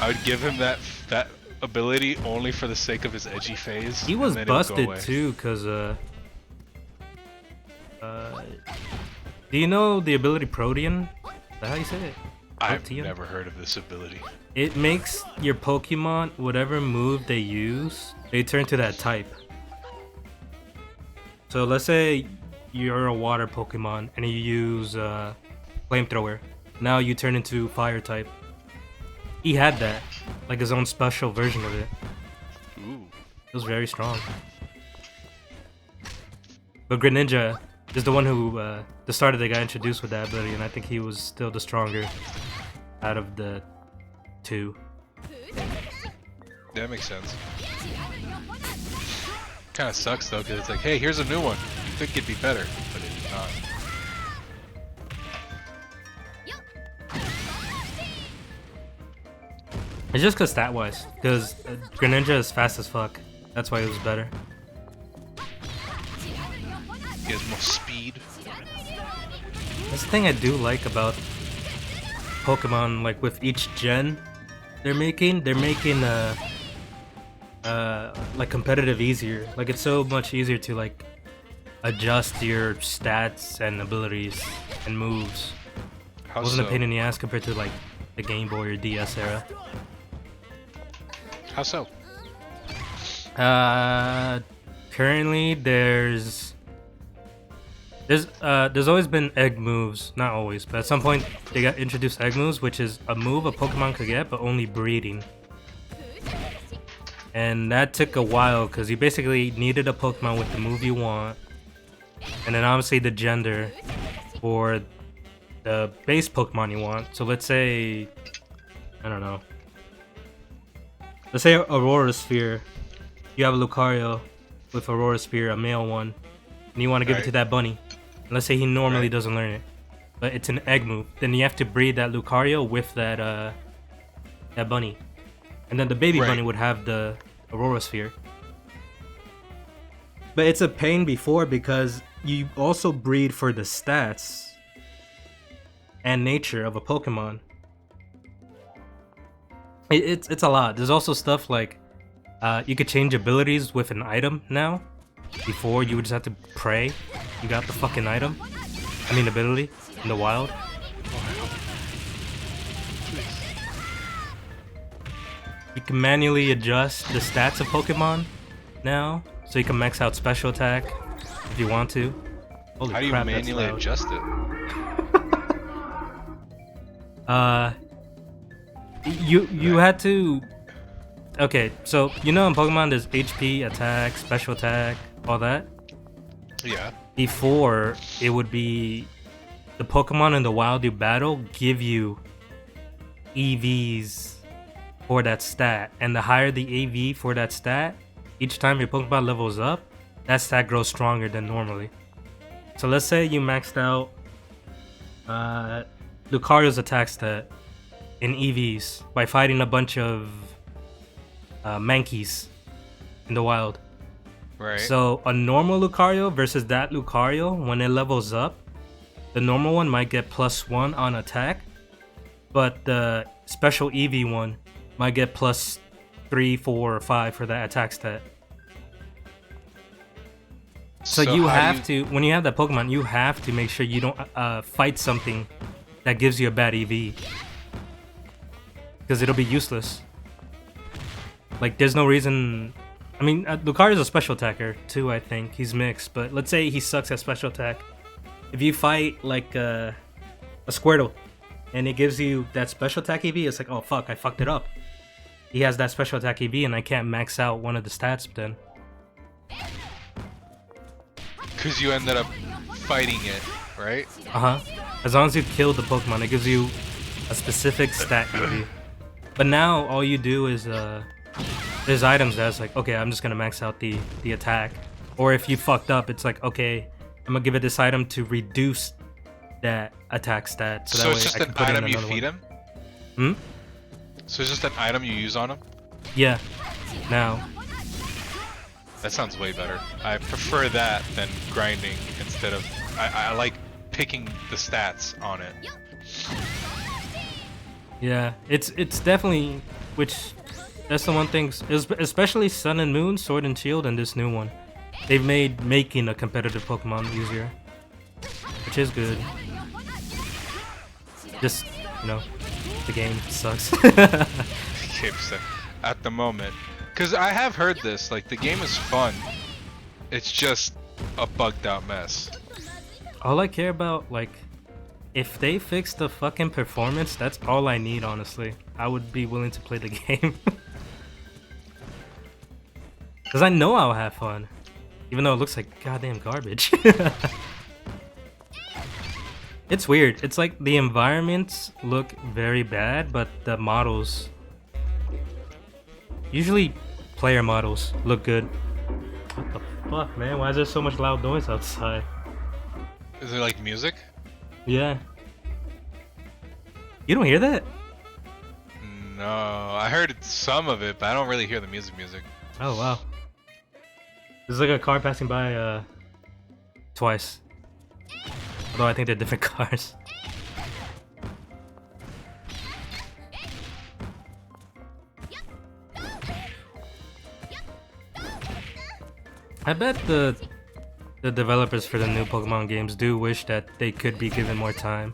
I would give him that ability only for the sake of his edgy phase. He was and then it would go busted away. too, cause do you know the ability Protean? Is that how you say it? I've Protean? never heard of this ability. It makes your Pokemon, whatever move they use, they turn to that type. So let's say you're a water Pokemon and you use flamethrower. Now you turn into fire type. He had that, like his own special version of it. Ooh. It was very strong. But Greninja is the one who, the starter that got introduced with that ability, and I think he was still the stronger out of the two. That makes sense. Kind of sucks though, because it's like, hey, here's a new one. You think it'd be better, but it's not. It's just cause stat wise, because Greninja is fast as fuck. That's why it was better. He has more speed. That's the thing I do like about Pokemon, like with each gen they're making like competitive easier. Like it's so much easier to like adjust your stats and abilities and moves. How It wasn't so? a pain in the ass compared to like the Game Boy or DS era. How so? Currently there's always been egg moves, not always, but at some point they got introduced egg moves, which is a move a Pokemon could get, but only breeding. And that took a while because you basically needed a Pokemon with the move you want, and then obviously the gender for the base Pokemon you want. So let's say, I don't know. Let's say Aurora Sphere. You have a Lucario with Aurora Sphere, a male one, and you want to give it to that bunny. And let's say he normally doesn't learn it, but it's an egg move. Then you have to breed that Lucario with that that bunny, and then the baby bunny would have the Aurora Sphere. But it's a pain before because you also breed for the stats and nature of a Pokemon. It's a lot. There's also stuff like you could change abilities with an item now. Before you would just have to pray you got the fucking item. I mean ability in the wild. You can manually adjust the stats of Pokemon now, so you can max out special attack if you want to. Holy How do you crap, manually that's adjust it? loud. You had to. Okay, so you know in Pokemon there's HP, attack, special attack, all that. Yeah. Before it would be the Pokemon in the wild you battle give you EVs for that stat, and the higher the AV for that stat, each time your Pokemon levels up, that stat grows stronger than normally. So let's say you maxed out Lucario's attack stat in EVs by fighting a bunch of Mankeys in the wild. Right. So a normal Lucario versus that Lucario, when it levels up, the normal one might get +1 on attack, but the special EV one might get +3, 4, or 5 for that attack stat. So you have to, when you have that Pokemon, you have to make sure you don't fight something that gives you a bad EV, because it'll be useless. Like there's no reason. I mean, Lucario's a special attacker too, I think. He's mixed, but let's say he sucks at special attack. If you fight like a Squirtle and it gives you that special attack EV, it's like, oh fuck, I fucked it up. He has that special attack EV and I can't max out one of the stats then. Because you ended up fighting it, right? As long as you kill the Pokemon, it gives you a specific stat EV. But now all you do is there's items that's like, okay, I'm just gonna max out the attack. Or if you fucked up, it's like, okay, I'm gonna give it this item to reduce that attack stat. So that it's just an item you feed him? Hmm? So it's just an item you use on him? Yeah. Now. That sounds way better. I prefer that than grinding instead of... I like picking the stats on it. Yeah, it's definitely... Which... That's the one thing, especially Sun and Moon, Sword and Shield, and this new one. They've made making a competitive Pokemon easier, which is good. Just, you know, the game sucks. At the moment. Because I have heard this, like, the game is fun. It's just a bugged out mess. All I care about, like, if they fix the fucking performance, that's all I need, honestly. I would be willing to play the game. Because I know I'll have fun. Even though it looks like goddamn garbage. It's weird. It's like the environments look very bad, but the models... Usually, player models look good. What the fuck, man? Why is there so much loud noise outside? Is it like music? Yeah. You don't hear that? No, I heard some of it, but I don't really hear the music. Oh, wow. There's like a car passing by twice. Although I think they're different cars. I bet the developers for the new Pokemon games do wish that they could be given more time.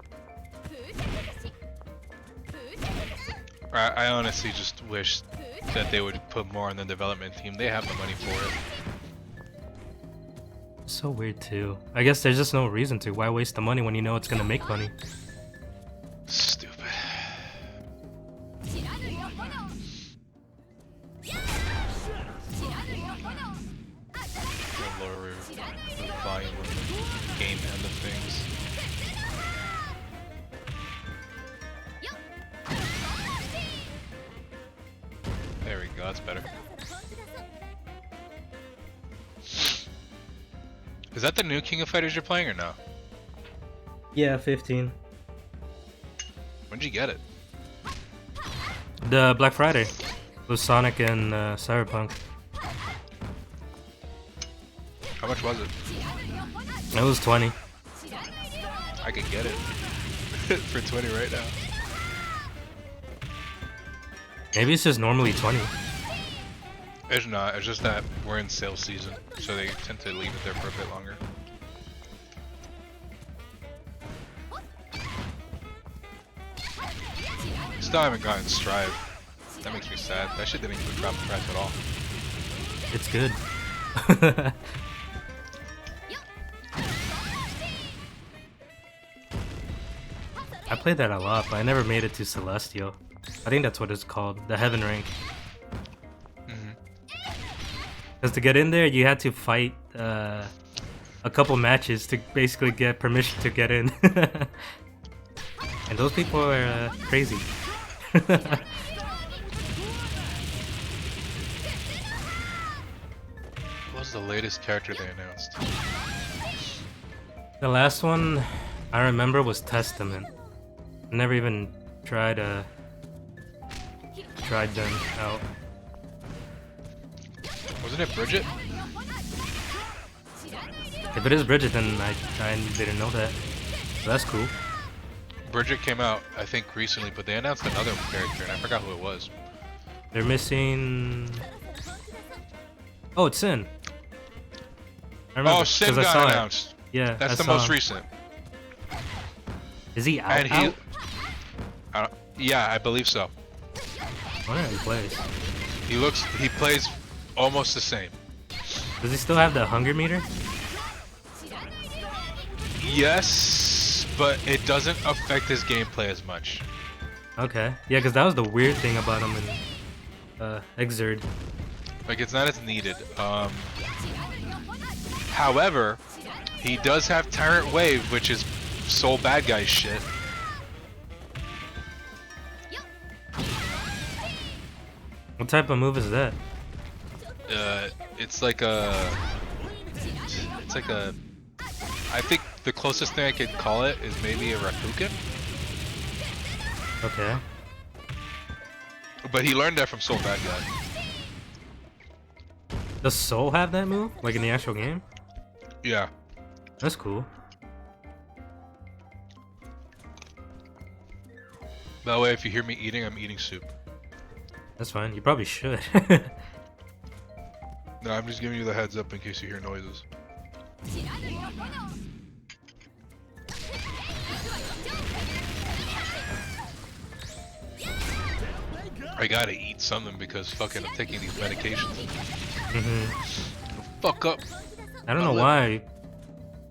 I honestly just wish that they would put more on the development team. They have the money for it. So weird too. I guess there's just no reason to. Why waste the money when you know it's gonna make money? Stupid. The lower the volume of the game end of things. There we go, that's better. Is that the new King of Fighters you're playing or no? Yeah, 15. When'd you get it? The Black Friday with Sonic and Cyberpunk. How much was it? It was 20. I could get it for 20 right now. Maybe it's just normally 20. It's not, it's just that we're in sale season, so they tend to leave it there for a bit longer. Still haven't gotten Strive. That makes me sad. That shit didn't even drop the price at all. It's good. I played that a lot, but I never made it to Celestial. I think that's what it's called, the Heaven rank. Because to get in there, you had to fight a couple matches to basically get permission to get in. And those people are crazy. What was the latest character they announced? The last one I remember was Testament. I never even tried them out. Wasn't it Bridget? If it is Bridget, then I didn't know that. So that's cool. Bridget came out, I think, recently, but they announced another character, and I forgot who it was. They're missing... Oh, it's Sin. I remember, Oh, Sin 'cause I got saw announced. It. Yeah, that's I the saw most him. recent. Is he out? And he, out? yeah, I believe so. I wonder how he plays. He plays almost the same. Does he still have the hunger meter? Yes, but it doesn't affect his gameplay as much. Okay. Yeah, because that was the weird thing about him in Exerd. Like, it's not as needed. However, he does have Tyrant Wave, which is soul bad guy shit. What type of move is that? It's like a... I think the closest thing I could call it is maybe a Rakugan. Okay. But he learned that from Soul Bad Guy. Does Soul have that move? Like in the actual game? Yeah. That's cool. By the way, if you hear me eating, I'm eating soup. That's fine. You probably should. No, I'm just giving you the heads up in case you hear noises. I gotta eat something because fucking I'm taking these medications. Fuck up. I don't know why,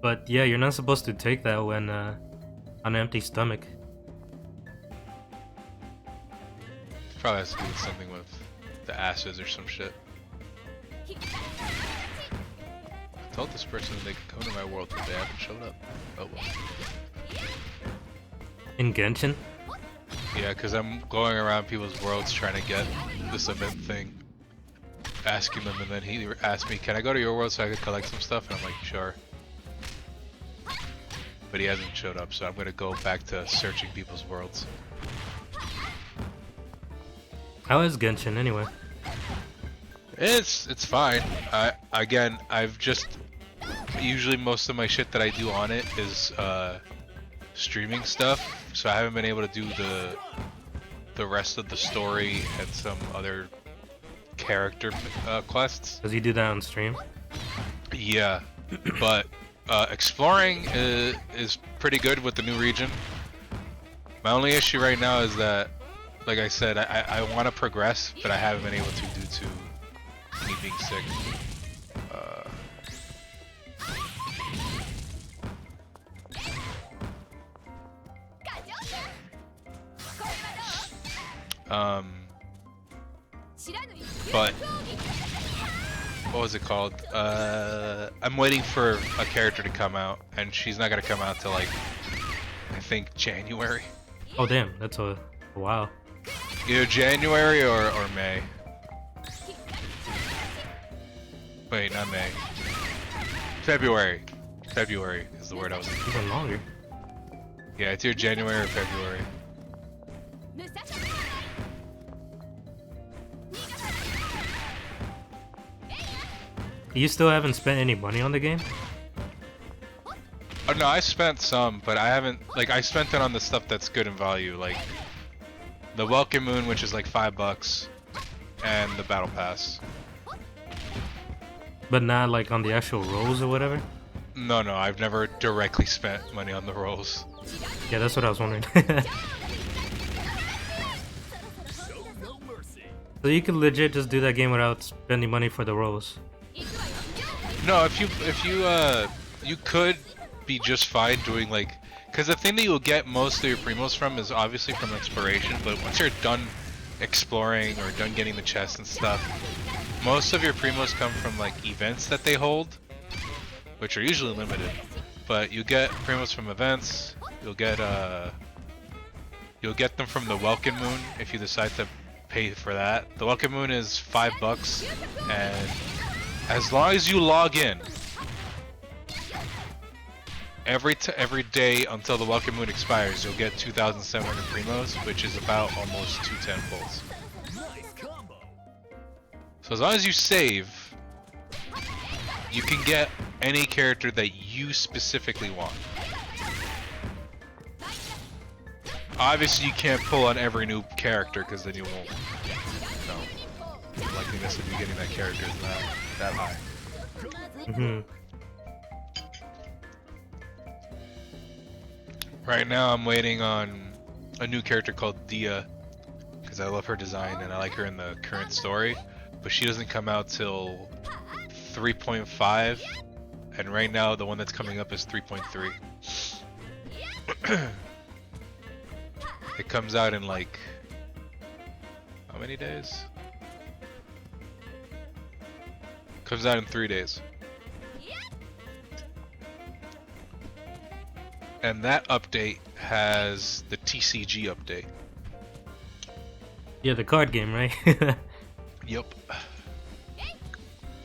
but yeah, you're not supposed to take that when on an empty stomach. Probably has to do with something with the acids or some shit. I told this person that they could come to my world, but they haven't showed up. Oh well. In Genshin? Yeah, because I'm going around people's worlds trying to get this event thing. Asking them, and then he asked me, can I go to your world so I could collect some stuff? And I'm like, sure. But he hasn't showed up, so I'm gonna go back to searching people's worlds. How is Genshin anyway? It's fine. I've just usually most of my shit that I do on it is streaming stuff, so I haven't been able to do the rest of the story and some other character quests. Does he do that on stream? Yeah, but exploring is pretty good with the new region. My only issue right now is that, like I said, I want to progress, but I haven't been able to due to me being sick. But what was it called? I'm waiting for a character to come out, and she's not gonna come out till like I think January. Oh damn, that's a while. Either January or May. Wait, not May. February. February is the word I was thinking. Even longer. Yeah, it's either January or February. You still haven't spent any money on the game? Oh no, I spent some, but I haven't, like, I spent it on the stuff that's good in value, like the Welcome Moon, which is like $5, and the Battle Pass. But not like on the actual roles or whatever? No, I've never directly spent money on the roles. Yeah, that's what I was wondering. So you could legit just do that game without spending money for the roles. No, if you could be just fine doing like, because the thing that you'll get most of your primos from is obviously from exploration, but once you're done exploring or done getting the chests and stuff, most of your primos come from like events that they hold, which are usually limited. But you get primos from events. You'll get them from the Welcome Moon if you decide to pay for that. The Welcome Moon is $5, and as long as you log in every day until the Welcome Moon expires, you'll get 2,700 primos, which is about almost 210 pulls. So as long as you save, you can get any character that you specifically want. Obviously, you can't pull on every new character because then you won't. The likeliness of you getting that character is not that high. Right now, I'm waiting on a new character called Dia because I love her design and I like her in the current story, but she doesn't come out till 3.5, and right now the one that's coming up is 3.3. It comes out in like how many days? Comes out in 3 days. And that update has the TCG update. Yeah, the card game, right? Yep.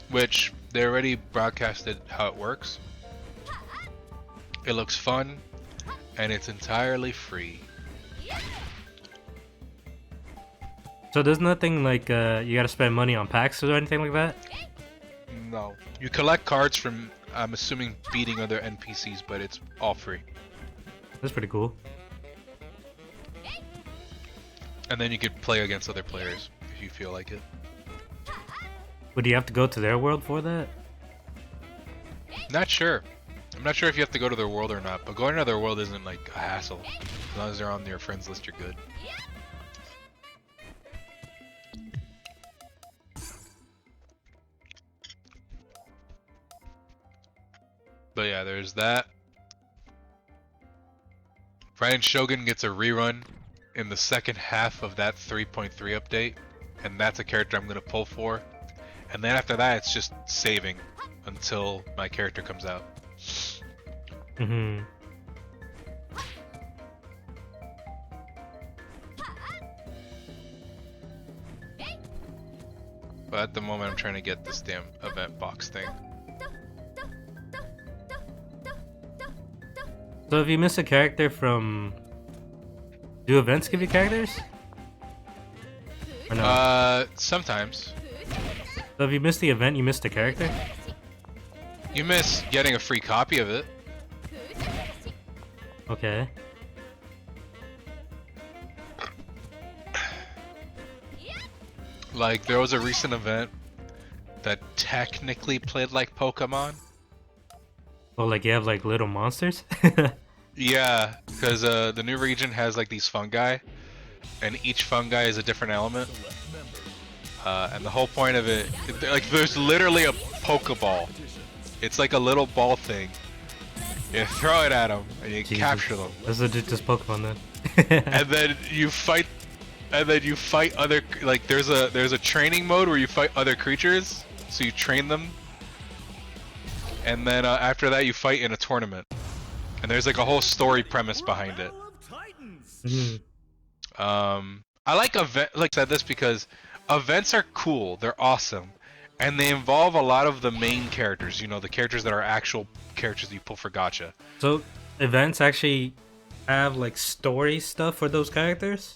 Which they already broadcasted how it works. It looks fun, and it's entirely free. So there's nothing like you gotta spend money on packs or anything like that? No. You collect cards from, I'm assuming, beating other NPCs, but it's all free. That's pretty cool. And then you could play against other players if you feel like it. Would you have to go to their world for that? Not sure. I'm not sure if you have to go to their world or not, but going to their world isn't like a hassle. As long as they're on your friends list, you're good. But yeah, there's that. Ryan Shogun gets a rerun in the second half of that 3.3 update, and that's a character I'm gonna pull for. And then after that, it's just saving until my character comes out. Mm-hmm. But at the moment, I'm trying to get this damn event box thing. So if you miss a character from... Do events give you characters? Or no? Sometimes. So if you miss the event, you missed the character? You miss getting a free copy of it. Okay. Like, there was a recent event that technically played like Pokemon. Oh, like you have like little monsters? Yeah, because the new region has like these fungi, and each fungi is a different element. And the whole point of it, like, there's literally a Pokeball. It's like a little ball thing. You throw it at them, and you capture them. That's legit just Pokemon then. And then you fight. And then you fight other, like, there's a training mode where you fight other creatures, so you train them. And then after that, you fight in a tournament. And there's like a whole story premise behind it. I like I said this because events are cool, they're awesome, and they involve a lot of the main characters. You know, the characters that are actual characters that you pull for gacha. So events actually have like story stuff for those characters?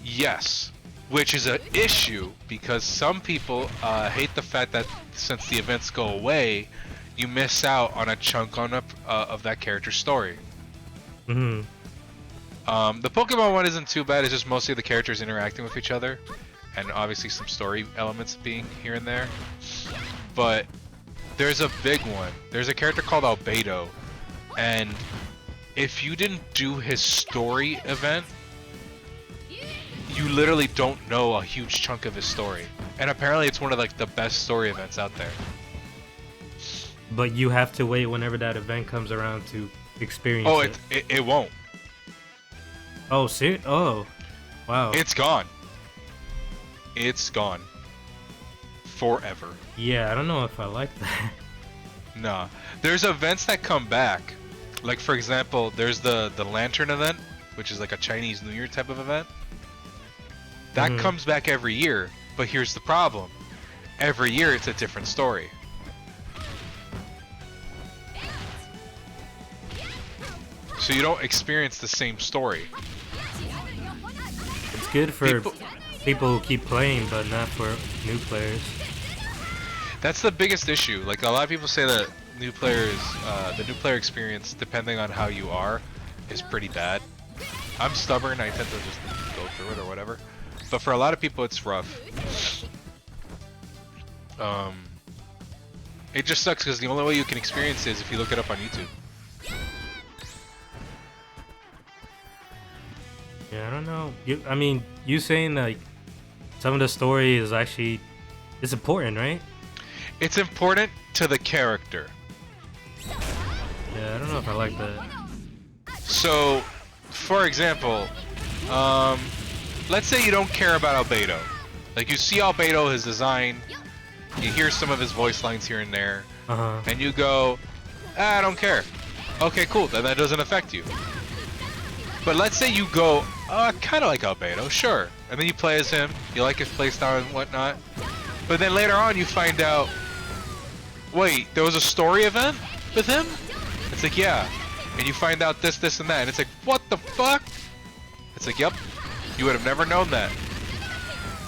Yes, which is an issue because some people hate the fact that since the events go away, you miss out on a chunk of that character's story. Mm-hmm. The Pokemon one isn't too bad. It's just mostly the characters interacting with each other, and obviously some story elements being here and there. But there's a big one. There's a character called Albedo, and if you didn't do his story event, you literally don't know a huge chunk of his story. And apparently it's one of like the best story events out there. But you have to wait whenever that event comes around to experience it. It won't. Oh, see? Oh, wow. It's gone. It's gone. Forever. Yeah, I don't know if I like that. Nah. There's events that come back. Like, for example, there's the Lantern event, which is like a Chinese New Year type of event. That comes back every year, but here's the problem. Every year it's a different story. So you don't experience the same story. It's good for people who keep playing, but not for new players. That's the biggest issue. Like, a lot of people say that new players, the new player experience, depending on how you are, is pretty bad. I'm stubborn, I tend to just go through it or whatever. But for a lot of people, it's rough. It just sucks because the only way you can experience it is if you look it up on YouTube. Yeah, I don't know. I mean, you saying like some of the story is actually it's important, right? It's important to the character. Yeah, I don't know if I like that. So, for example, let's say you don't care about Albedo. Like, you see Albedo, his design, you hear some of his voice lines here and there, and you go, I don't care. Okay, cool, then that doesn't affect you. But let's say you go, I kind of like Albedo, sure. And then you play as him, you like his playstyle and whatnot. But then later on you find out, wait, there was a story event with him? It's like, yeah. And you find out this, this, and that. And it's like, what the fuck? It's like, yep. You would have never known that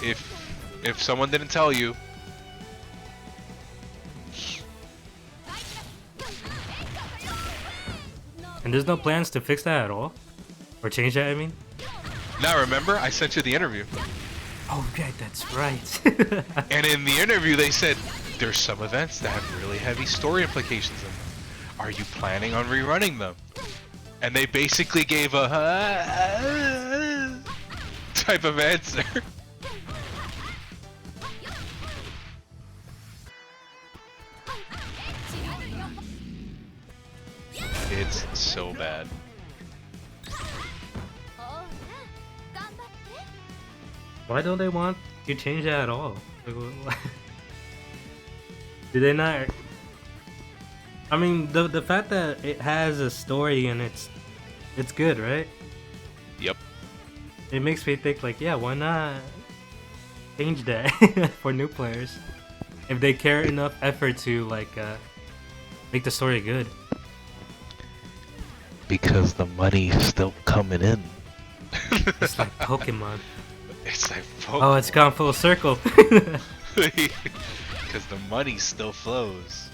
if someone didn't tell you. And there's no plans to fix that at all? Or change that, I mean? Now remember, I sent you the interview. Oh, right, that's right. And in the interview they said, there's some events that have really heavy story implications in them. Are you planning on rerunning them? And they basically gave a type of answer. bad. Why don't they want to change that at all? Like, do they not? I mean, the fact that it has a story and it's good, right? Yep. It makes me think like, yeah, why not change that for new players if they care enough effort to like make the story good. Because the money's still coming in. It's like Pokemon. It's like Pokemon. Oh, it's gone full circle. Because the money still flows.